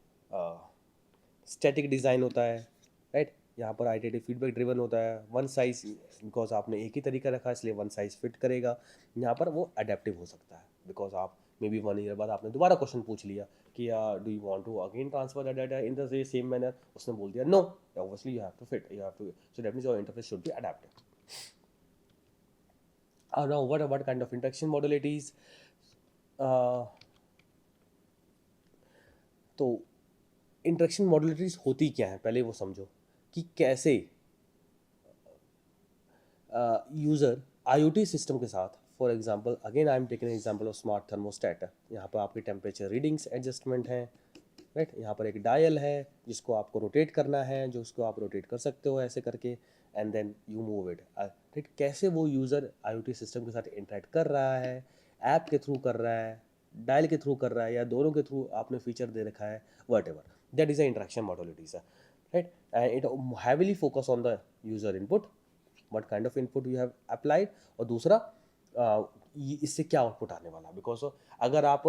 Static design होता है, राइट। यहाँ पर आइटरेटिव फीडबैक ड्रिवन होता है। वन साइज, बिकॉज आपने एक ही तरीका रखा इसलिए वन साइज फिट करेगा। यहाँ पर वो अडेप्टिव हो सकता है, बिकॉज आप मे बी 1 ईयर बाद आपने दोबारा क्वेश्चन पूछ लिया कि do you want to again transfer the data in the same manner, उसने बोल दिया no, obviously you have to fit, you have to, so that means your interface should be adaptive. Now what kind of interaction modalities? तो interaction modalities होती क्या है, पहले वो समझो कि कैसे यूज़र आईओटी सिस्टम के साथ, for example again I am taking example of smart thermostat. यहाँ पर आपकी टेम्परेचर रीडिंग्स एडजस्टमेंट है, राइट। यहाँ पर एक डायल है जिसको आपको रोटेट करना है, जो उसको आप रोटेट कर सकते हो ऐसे करके, and then you move it, right. कैसे वो यूज़र आईओटी सिस्टम के साथ इंटरेक्ट कर रहा है, ऐप के थ्रू कर रहा है, डायल के थ्रू कर रहा है, या दोनों के थ्रू आपने फीचर दे रखा है, what ever, that is a interaction modalities, right. It heavily focus on the user input, what kind of input you have applied, और दूसरा इससे क्या आउटपुट आने वाला, बिकॉज अगर आप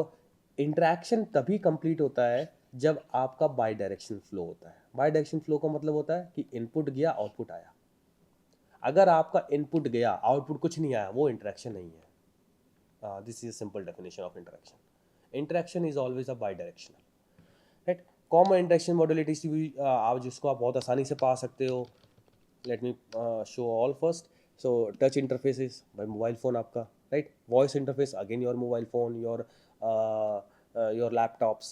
इंटरेक्शन तभी कंप्लीट होता है जब आपका बाई डायरेक्शन फ्लो होता है। बाई डायरेक्शन फ्लो का मतलब होता है कि इनपुट गया आउटपुट आया। अगर आपका इनपुट गया आउटपुट कुछ नहीं आया, वो इंटरेक्शन नहीं है। This is simple definition of interaction. Interaction is always a by directional, right. Common interaction modalities भी आप जिसको आप बहुत आसानी से पा सकते हो। let me show all first. So touch interface is by mobile phone आपका, right. Voice interface again your mobile phone, your laptops,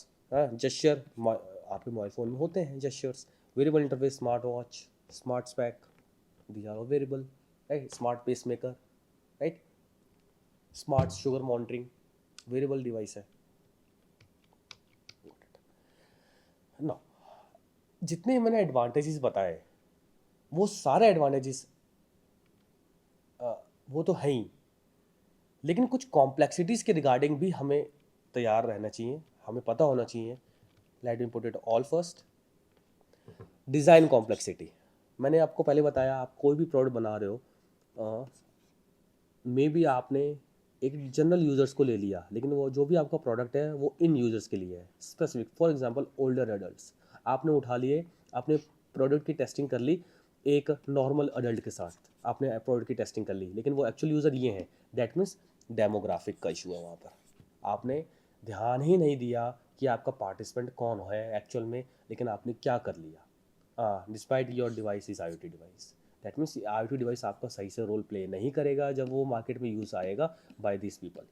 gesture आपके मोबाइल फ़ोन में होते हैं gestures. Wearable interface smart watch, smart SPAC, these are all wearable, right. Smart pacemaker, right. Smart sugar monitoring variable device है। ना जितने मैंने advantages बताए वो सारे एडवांटेजेस वो तो हैं ही, लेकिन कुछ कॉम्प्लेक्सिटीज़ के रिगार्डिंग भी हमें तैयार रहना चाहिए, हमें पता होना चाहिए। Let me put it all first. Design complexity, मैंने आपको पहले बताया, आप कोई भी प्रोडक्ट बना रहे हो, मे बी आपने एक जनरल यूज़र्स को ले लिया, लेकिन वो जो भी आपका प्रोडक्ट है वो इन यूज़र्स के लिए है, specific. For example older adults आपने उठा लिए, आपने प्रोडक्ट की टेस्टिंग कर ली एक नॉर्मल अडल्ट के साथ, आपने प्रोडक्ट की टेस्टिंग कर ली, लेकिन वो एक्चुअल यूज़र ये हैं, दैट मीन्स डेमोग्राफिक का इशू है वहाँ पर। आपने ध्यान ही नहीं दिया कि आपका पार्टिसिपेंट कौन है एक्चुअल में, लेकिन आपने क्या कर लिया, despite your device is IoT device, that means IoT device आपका सही से रोल प्ले नहीं करेगा जब वो मार्केट में यूज़ आएगा बाय दिस पीपल।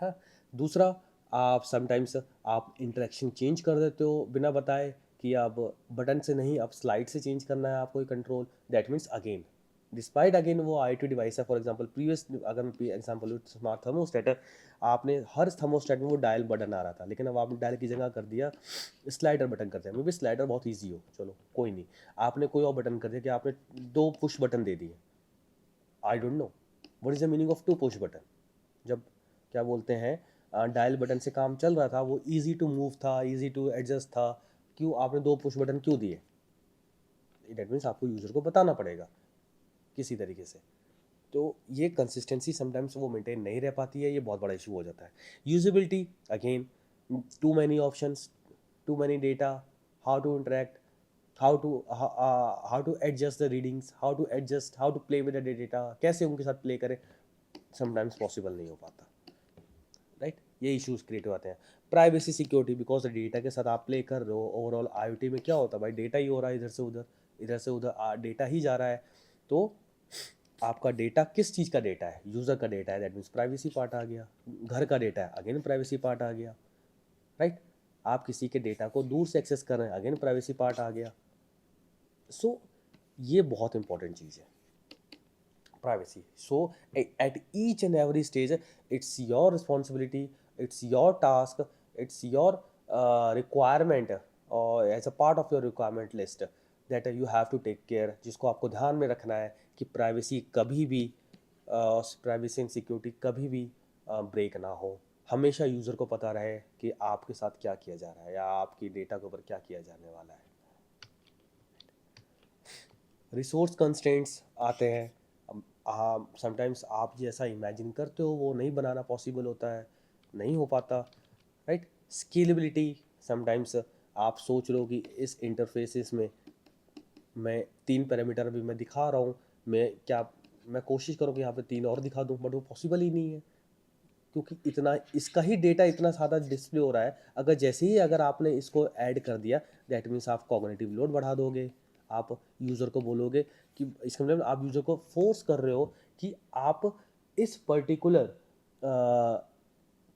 हाँ, दूसरा, आप समटाइम्स आप इंटरेक्शन चेंज कर देते हो बिना बताए कि अब बटन से नहीं, अब स्लाइड से चेंज करना है आपको control, that means again despite again वो IoT डिवाइस है। फॉर एग्जांपल प्रीवियस अगर मैं एग्जांपल स्मार्ट थर्मोस्टेट है, आपने हर थर्मोस्टेट में वो डायल बटन आ रहा था, लेकिन अब आपने डायल की जगह कर दिया स्लाइडर बटन कर दिया। मे बी स्लाइडर बहुत ईजी हो, चलो कोई नहीं, आपने कोई और बटन कर दिया कि आपने 2 पुश बटन दे दिए। I don't know what is the meaning of 2 push button. जब क्या बोलते हैं डायल बटन से काम चल रहा था, वो ईजी टू मूव था, ईजी टू एडजस्ट था, क्यों आपने 2 पुश बटन क्यों दिए? दैट मीन्स आपको यूजर को बताना पड़ेगा किसी तरीके से। तो ये कंसिस्टेंसी समटाइम्स वो मेंटेन नहीं रह पाती है, ये बहुत बड़ा इशू हो जाता है। Usability again, too many options, too many data, how to interact, how to adjust the readings, how to adjust, how to play with the data, कैसे उनके साथ प्ले करें, समटाइम्स पॉसिबल नहीं हो पाता, राइट? ये इश्यूज क्रिएट होते हैं। प्राइवेसी सिक्योरिटी, बिकॉज डेटा के साथ आप प्ले कर रहे हो। ओवरऑल IoT में क्या होता है भाई, डेटा ही हो रहा है, इधर से उधर, इधर से उधर डेटा ही जा रहा है। तो आपका डेटा किस चीज़ का डेटा है? यूज़र का डेटा है, दैट मीन्स प्राइवेसी पार्ट आ गया। घर का डेटा है, अगेन प्राइवेसी पार्ट आ गया, राइट? आप किसी के डेटा को दूर से एक्सेस कर रहे हैं, अगेन प्राइवेसी पार्ट आ गया। सो ये बहुत इंपॉर्टेंट चीज़ है, privacy. So at each and every stage it's your responsibility, it's your task, it's your requirement, और as a part of your requirement list that you have to take care, जिसको आपको ध्यान में रखना है कि प्राइवेसी कभी भी, प्राइवेसी एंड सिक्योरिटी कभी भी ब्रेक ना हो। हमेशा यूज़र को पता रहे कि आपके साथ क्या किया जा रहा है या आपकी डेटा के ऊपर क्या किया जाने वाला है। रिसोर्स कंस्ट्रेंट्स आते हैं। हाँ, समटाइम्स आप जैसा इमेजिन करते हो वो नहीं बनाना पॉसिबल होता है, नहीं हो पाता, राइट? स्केलेबिलिटी, समटाइम्स आप सोच रहे हो कि इस इंटरफेसेस में मैं 3 पैरामीटर अभी मैं दिखा रहा हूँ, मैं कोशिश करूँ कि यहाँ पे 3 और दिखा दूँ, बट वो पॉसिबल ही नहीं है, क्योंकि इतना इसका ही डेटा इतना ज़्यादा डिस्प्ले हो रहा है। अगर आपने इसको ऐड कर दिया, दैट मीन्स आप कॉग्निटिव लोड बढ़ा दोगे। आप यूज़र को बोलोगे कि इसका मतलब आप यूज़र को फोर्स कर रहे हो कि आप इस पर्टिकुलर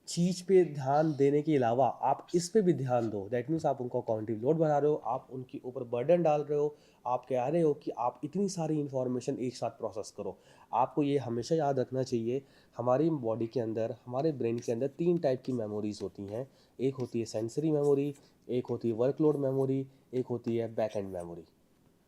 चीज़ पे ध्यान देने के अलावा आप इस पे भी ध्यान दो। दैट मीन्स आप उनका कॉग्निटिव लोड बढ़ा रहे हो, आप उनके ऊपर बर्डन डाल रहे हो। आप कह रहे हो कि आप इतनी सारी इन्फॉर्मेशन एक साथ प्रोसेस करो। आपको ये हमेशा याद रखना चाहिए, हमारी बॉडी के अंदर, हमारे ब्रेन के अंदर 3 टाइप की मेमोरीज होती हैं। एक होती है सेंसरी मेमोरी, एक होती है वर्कलोड मेमोरी, एक होती है back and memory,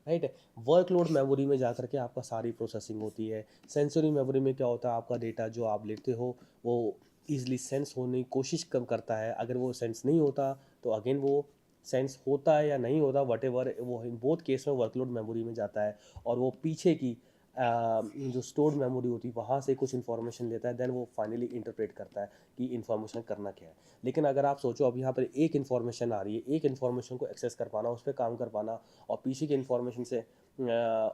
right? Workload memory में जाकर के आपका सारी प्रोसेसिंग होती है। सेंसरी मेमोरी में क्या होता है, आपका डेटा जो आप लेते हो वो ईजिली सेंस होने की कोशिश कम करता है। अगर वो सेंस नहीं होता तो अगेन वो सेंस होता है या नहीं होता, वट एवर, वो इन बोथ केस में वर्कलोड मेमोरी में जाता है, और वो पीछे की जो स्टोर्ड मेमोरी होती है वहाँ से कुछ इन्फॉर्मेशन लेता है, देन वो फाइनली इंटरप्रेट करता है कि इन्फॉर्मेशन करना क्या है। लेकिन अगर आप सोचो अब यहाँ पर एक इन्फॉर्मेशन आ रही है, एक इन्फॉर्मेशन को एक्सेस कर पाना, उस पर काम कर पाना और पीछे की इन्फॉर्मेशन से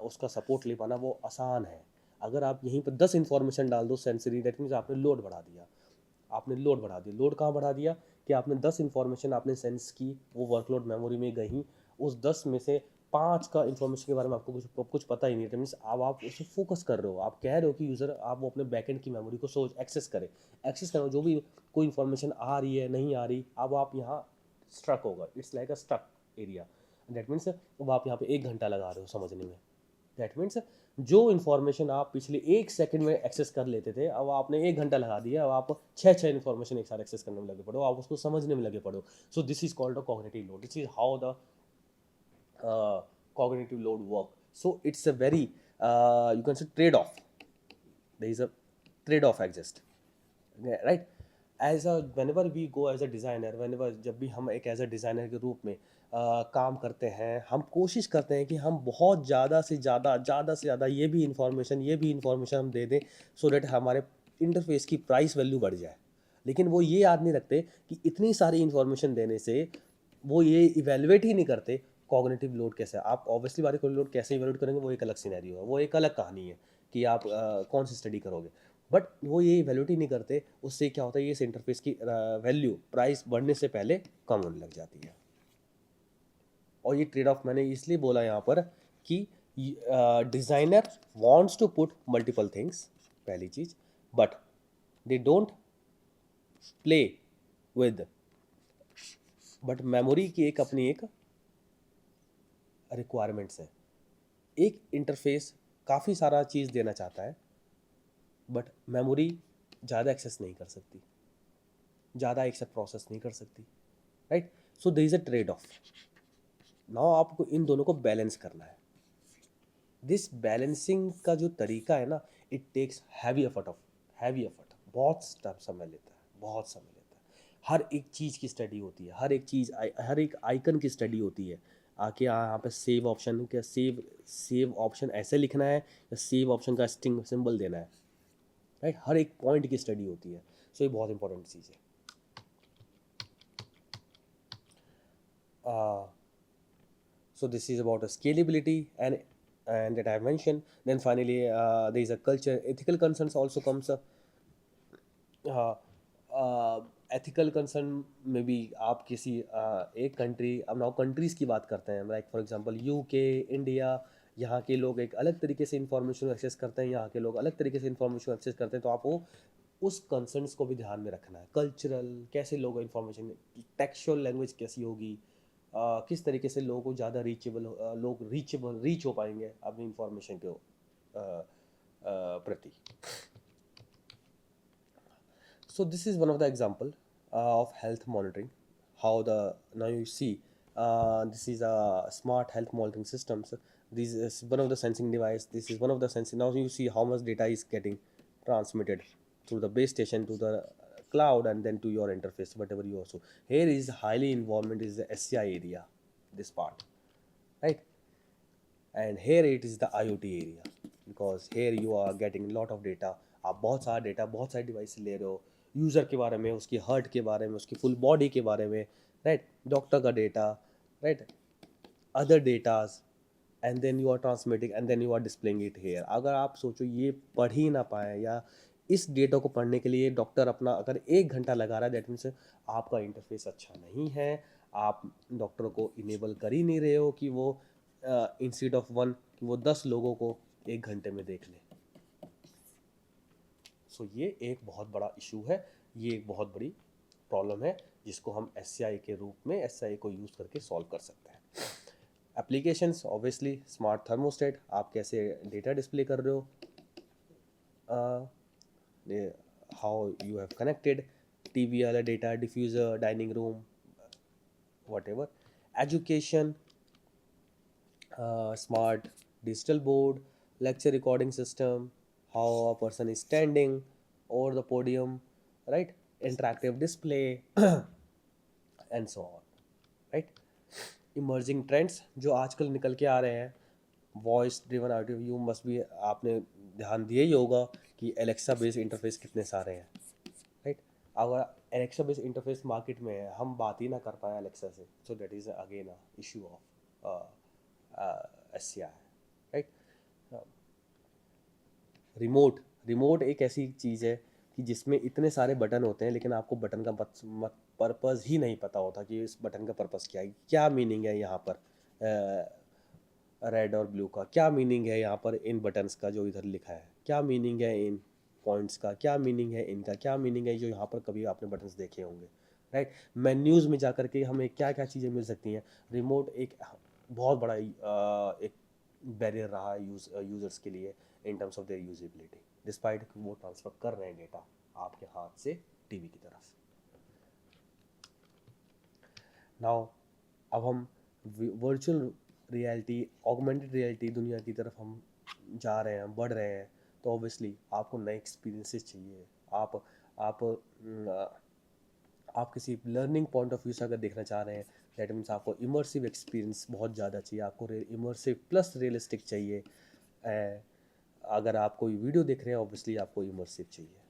उसका सपोर्ट ले पाना, वो आसान है। अगर आप यहीं पर 10 इन्फॉर्मेशन डाल दो सेंसरी, दैट मीन्स आपने लोड बढ़ा दिया। आपने लोड बढ़ा दिया। लोड कहाँ बढ़ा दिया कि आपने 10 इन्फॉर्मेशन आपने सेंस की, वो वर्कलोड मेमोरी में गई। उस 10 में से 5 का इन्फॉर्मेशन के बारे में आपको कुछ पता ही नहीं है। मीन्स अब आप उसे फोकस कर रहे हो, आप कह रहे हो कि यूज़र आप वो अपने बैकएंड की मेमोरी को एक्सेस करो, जो भी कोई इन्फॉर्मेशन आ रही है नहीं आ रही, अब आप यहाँ स्ट्रक होगा। It's like a struck area. That means अब आप यहाँ पे 1 घंटा लगा रहे हो समझने में। दैट मीन्स जो इन्फॉर्मेशन आप पिछले 1 सेकंड में एक्सेस कर लेते थे, अब आपने 1 घंटा लगा दिया, अब आप 6 इन्फॉर्मेशन एक साथ एक्सेस करने में लगे पड़ो, आप उसको समझने में लगे पड़ो। So this is called a cognitive load. This is how the cognitive load work. So it's a very you can say trade-off. There is a trade-off exist, right? As a whenever we go as a designer, whenever जब भी हम एक as a designer के रूप में काम करते हैं, हम कोशिश करते हैं कि हम बहुत ज़्यादा से ज़्यादा ये भी इंफॉर्मेशन हम दे दें, सो दैट हमारे इंटरफेस की प्राइस वैल्यू बढ़ जाए। लेकिन वो ये याद नहीं रखते कि इतनी सारी इन्फॉर्मेशन देने से वो ये इवेलुएट ही नहीं करते कॉग्निटिव लोड कैसे है। आप ऑब्वियसली बारी कॉग्निटिव लोड कैसे इवेलुएट करेंगे, वो एक अलग सिनेरियो है, वो एक अलग कहानी है कि आप कौन सी स्टडी करोगे। बट वो ये इवेल्यूट ही नहीं करते, उससे क्या होता है, ये इस इंटरफेस की वैल्यू प्राइस बढ़ने से पहले कम होने लग जाती है। और ये ट्रेड ऑफ मैंने इसलिए बोला यहाँ पर कि designer wants to put multiple things, पहली चीज़, but they don't play with, but memory की एक अपनी एक रिक्वायरमेंट्स हैं। एक इंटरफेस काफ़ी सारा चीज़ देना चाहता है, बट मेमोरी ज़्यादा एक्सेस नहीं कर सकती, ज़्यादा एक साथ प्रोसेस नहीं कर सकती, right? So there is a trade off. Now आपको इन दोनों को बैलेंस करना है। दिस बैलेंसिंग का जो तरीका है ना, इट टेक्स हैवी एफर्ट, बहुत समय लेता है, बहुत समय लेता है। हर एक चीज़ की स्टडी होती है, हर एक आइकन की स्टडी होती है। आके यहाँ पे सेव ऑप्शन क्या, सेव ऑप्शन ऐसे लिखना है या सेव ऑप्शन का स्टिंग सिंबल देना है, राइट? हर एक पॉइंट की स्टडी होती है। सो ये बहुत इंपॉर्टेंट चीज़ है। So this is about a scalability and that I mentioned. Then finally, there is a culture. Ethical concerns also comes. Ethical concern में भी आप किसी एक कंट्री, अब नाउ कंट्रीज़ की बात करते हैं, like for example UK, India, यहाँ के लोग एक अलग तरीके से इंफॉर्मेशन एक्सेस करते हैं, यहाँ के लोग अलग तरीके से इंफॉर्मेशन एक्सेस करते हैं। तो आपको उस कंसर्न्स को भी ध्यान में रखना है। कल्चरल, कैसे लोग इंफॉर्मेशन, टेक्सचुअल लैंग्वेज कैसी होगी, किस तरीके से लोगों को ज़्यादा रीच हो पाएंगे अपनी इंफॉर्मेशन के प्रति। So this is one of the example of health monitoring. How the now you see this is a smart health monitoring system. So this is one of the sensing device. This is one of the sensing. Now you see how much data is getting transmitted through the base station to the cloud and then to your interface, whatever you also. Here is highly involvement is the SCI area, this part, right? And here it is the IoT area, because here you are getting lot of data. आप बहुत सारा data बहुत सारे device से ले रहे हो, user के बारे में, उसकी हार्ट के बारे में, उसकी फुल बॉडी के बारे में, राइट? डॉक्टर का data, right? Other datas, and then you are transmitting and then you are displaying it here. अगर आप सोचो ये पढ़ ही ना पाए, या इस डेटा को पढ़ने के लिए डॉक्टर अपना अगर 1 घंटा लगा रहा है, दैट मीन्स आपका इंटरफेस अच्छा नहीं है। आप डॉक्टर को इनेबल कर ही नहीं रहे हो कि वो इंस्टेड ऑफ वन कि वो 10 लोगों को 1 घंटे में देख ले। सो ये एक बहुत बड़ा इशू है, ये एक बहुत बड़ी प्रॉब्लम है, जिसको हम SCI के रूप में SCI को यूज़ करके सॉल्व कर सकते हैं। एप्लीकेशंस ऑब्वियसली स्मार्ट थर्मोस्टेट, आप कैसे डेटा डिस्प्ले कर रहे हो, how you have connected TV वाला data, diffuser, dining room, whatever. Education, smart digital board, lecture recording system, how a person is standing over the podium, right? Interactive display and so on, right? Emerging trends जो आजकल निकल के आ रहे हैं, voice driven audio, you must भी, आपने ध्यान दिया ही होगा कि एलेक्सा बेस्ड इंटरफेस कितने सारे हैं, राइट? अगर एलेक्सा बेस्ड इंटरफेस मार्केट में है, हम बात ही ना कर पाए एलेक्सा से, so that is again a issue of SCI, right? Remote एक ऐसी चीज़ है कि जिसमें इतने सारे बटन होते हैं, लेकिन आपको बटन का पर्पज़ ही नहीं पता होता कि इस बटन का पर्पज़ क्या है, क्या मीनिंग है यहाँ पर रेड और ब्लू का, क्या मीनिंग है यहाँ पर इन बटन्स का जो इधर लिखा है, क्या मीनिंग है इन पॉइंट्स का, क्या मीनिंग है इनका, क्या मीनिंग है जो यहाँ पर कभी आपने बटन्स देखे होंगे, राइट? मेन्यूज़ में जा कर के हमें क्या क्या चीज़ें मिल सकती हैं। रिमोट एक बहुत बड़ा एक बैरियर रहा है यूज़र्स के लिए in terms of their usability, despite वो ट्रांसफ़र कर रहे हैं डेटा आपके हाथ से टीवी की तरफ। नाउ अब हम वर्चुअल रियलिटी, ऑगमेंटेड रियलिटी दुनिया की तरफ हम जा रहे हैं, बढ़ रहे हैं, तो ऑब्वियसली आपको नए एक्सपीरियंसेस चाहिए। आप आप किसी लर्निंग पॉइंट ऑफ व्यू से अगर देखना चाह रहे हैं, दैट मीन्स आपको इमर्सिव एक्सपीरियंस बहुत ज़्यादा चाहिए, आपको इमर्सिव प्लस रियलिस्टिक चाहिए। अगर आप कोई वीडियो देख रहे हैं, ऑब्वियसली आपको इमर्सिव चाहिए।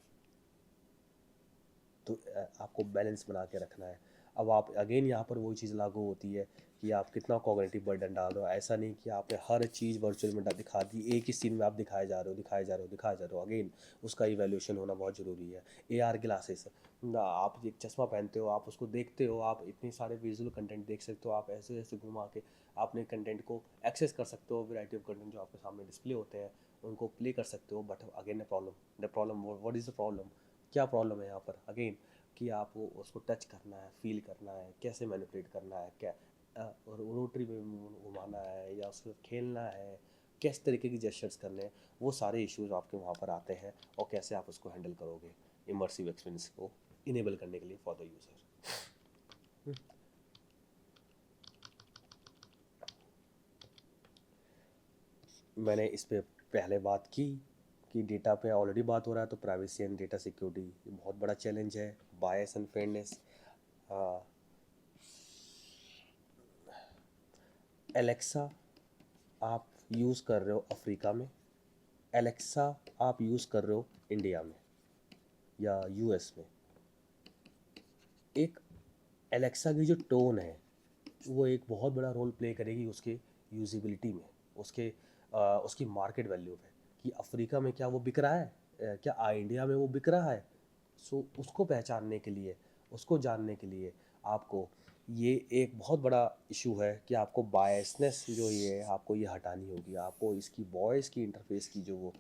तो आपको बैलेंस बना के रखना है। अब आप अगेन यहाँ पर वही चीज़ लागू होती है कि आप कितना कॉग्निटिव बर्डन डाल रहे हो। ऐसा नहीं कि आपने हर चीज़ वर्चुअल में दिखा दी, एक ही सीन में आप दिखाए जा रहे हो। अगेन उसका इवैल्यूएशन होना बहुत ज़रूरी है। AR ग्लासेस, आप एक चश्मा पहनते हो, आप उसको देखते हो, आप इतने सारे विजुअल कंटेंट देख सकते हो, आप ऐसे ऐसे घुमा के अपने कंटेंट को एक्सेस कर सकते हो। वैरायटी ऑफ कंटेंट जो आपके सामने डिस्प्ले होते हैं उनको प्ले कर सकते हो। But again the problem what is the problem, क्या प्रॉब्लम है यहाँ पर? अगेन कि आपको उसको टच करना है, फील करना है, कैसे मैनिपुलेट करना है, क्या और रोटरी में घुमाना है या उसके साथ खेलना है, किस तरीके की जेस्चर्स करने हैं, वो सारे इश्यूज आपके वहाँ पर आते हैं और कैसे आप उसको हैंडल करोगे इमर्सिव एक्सपीरियंस को इनेबल करने के लिए फॉर द यूज़र। मैंने इस पे पहले बात की कि डेटा पे ऑलरेडी बात हो रहा है, तो प्राइवेसी एंड डेटा सिक्योरिटी ये बहुत बड़ा चैलेंज है। बायस एंड फेयरनेस, एलेक्सा आप यूज़ कर रहे हो अफ्रीका में, एलेक्सा आप यूज़ कर रहे हो इंडिया में या यूएस में, एक एलेक्सा की जो टोन है वो एक बहुत बड़ा रोल प्ले करेगी उसके यूजिबिलिटी में, उसकी मार्केट वैल्यू पे, कि अफ्रीका में क्या वो बिक रहा है, क्या इंडिया में वो बिक रहा है। सो उसको पहचानने के लिए, उसको जानने के लिए आपको ये एक बहुत बड़ा इशू है कि आपको बायसनेस जो ये है आपको ये हटानी होगी। आपको इसकी वॉइस की इंटरफेस की जो वो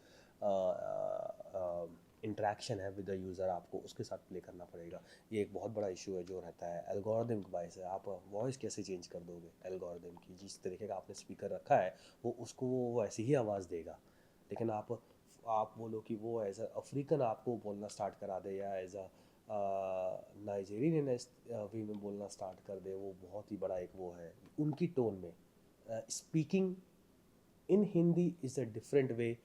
इंटरेक्शन है विद द यूज़र, आपको उसके साथ प्ले करना पड़ेगा। ये एक बहुत बड़ा इशू है जो रहता है। एल्गोरिदम बायस है, आप वॉइस कैसे चेंज कर दोगे एल्गोरिदम की, जिस तरीके का आपने स्पीकर रखा है वो उसको वो वैसी ही आवाज़ देगा, लेकिन आप बोलो कि वो एज अ अफ्रीकन आपको बोलना स्टार्ट करा दे या एज अ नाइजेरियन वे में बोलना स्टार्ट कर दे, वो बहुत ही बड़ा एक वो है उनकी टोन में। Speaking in Hindi is a different way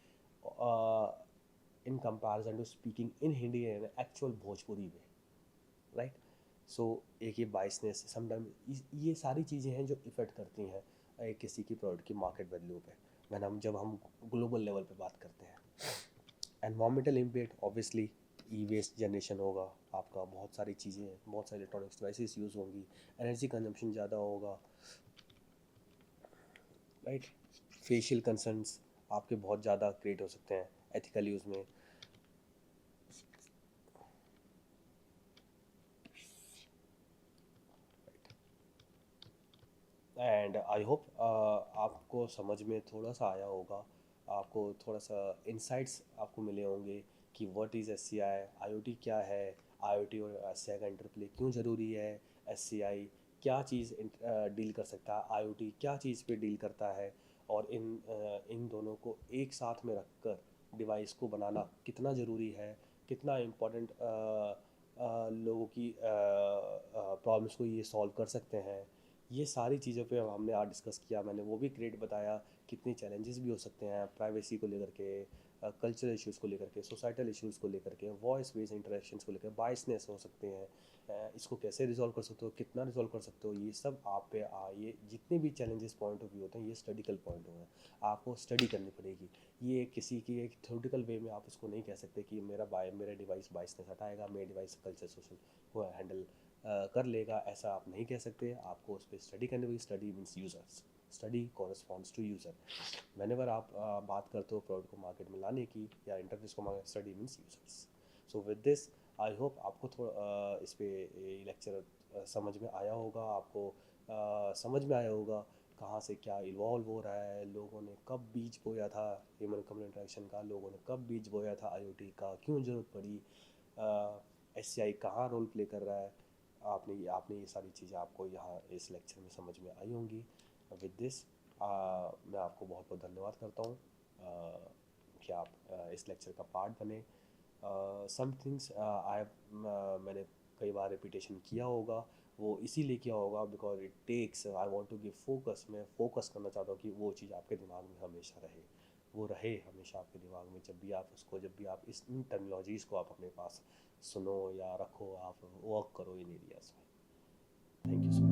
in comparison to speaking in Hindi and actual Bhojpuri में, राइट। सो एक ये बाइसनेस समटाइम, ये सारी चीज़ें हैं जो इफ़ेक्ट करती हैं एक किसी की प्रोडक्ट की मार्केट वैल्यू पे, जब हम ग्लोबल लेवल पे बात करते हैं। Environmental impact, obviously E waste generation होगा आपका, बहुत सारी चीज़ें, बहुत सारे इलेक्ट्रॉनिक्स डिवाइसेस यूज़ होंगी, एनर्जी कंजम्पशन ज़्यादा होगा, राइट। फेशियल कंसर्न्स आपके बहुत ज़्यादा क्रिएट हो सकते हैं एथिकल यूज़ में। एंड आई होप आपको समझ में थोड़ा सा आया होगा, आपको थोड़ा सा इंसाइट्स आपको मिले होंगे कि what is S C I T क्या है, IoT और एस सी आई का इंटरप्ले क्यों ज़रूरी है, एस सी आई क्या चीज़ डील कर सकता है, IoT क्या चीज़ पे डील करता है, और इन दोनों को एक साथ में रखकर डिवाइस को बनाना कितना ज़रूरी है, कितना इम्पोर्टेंट लोगों की प्रॉब्लम्स को ये सॉल्व कर सकते हैं। ये सारी चीज़ों पे हमने आज डिस्कस किया, मैंने वो भी क्रिएट बताया कितने चैलेंजेस भी हो सकते हैं प्राइवेसी को लेकर के, कल्चरल इश्यूज़ को लेकर के, सोसाइटल इश्यूज़ को लेकर के, वॉइस बेस्ड इंटरेक्शंस को लेकर, बायसनेस हो सकते हैं, इसको कैसे रिजॉल्व कर सकते हो, कितना रिजॉल्व कर सकते हो, ये सब आप पे ये जितने भी चैलेंजेस पॉइंट ऑफ व्यू होते हैं ये स्टडिकल पॉइंट हैं, आपको स्टडी करनी पड़ेगी। ये किसी की एक थ्योरेटिकल वे में आप इसको नहीं कह सकते कि मेरा डिवाइस बायसनेस हटाएगा, मेरा डिवाइस कल्चर सोशल वो हैंडल कर लेगा, ऐसा आप नहीं कह सकते। आपको उस पर स्टडी करनी होगी। Study means users, study corresponds to user. Whenever आप बात करते हो प्रोडक्ट को मार्केट में लाने की या इंटरफेस को market, study means users. So with this I hope आपको थोड़ा इस पे लेक्चर समझ में आया होगा, आपको समझ में आया होगा कहाँ से क्या इवॉल्व हो रहा है, लोगों ने कब बीज बोया था ह्यूमन कम्युनिटी इंटरेक्शन का, लोगों ने कब बीज बोया था IoT का, क्यों ज़रूरत पड़ी, SCI कहाँ रोल प्ले कर रहा है। आपने ये सारी चीज़ें आपको यहाँ इस लेक्चर में समझ में आई होंगी। विद दिस मैं आपको बहुत बहुत धन्यवाद करता हूँ कि आप इस लेक्चर का पार्ट बने। सम थिंग्स मैंने कई बार रिपीटेशन किया होगा, वो इसीलिए किया होगा because it takes, I want to give focus. मैं फोकस करना चाहता हूँ कि वो चीज़ आपके दिमाग में हमेशा रहे, वो रहे हमेशा आपके दिमाग में। जब भी आप इन टर्मिनोलॉजीज़ को आप अपने पास सुनो या रखो, आप वर्क करो इन एरियाज़ में। Thank you so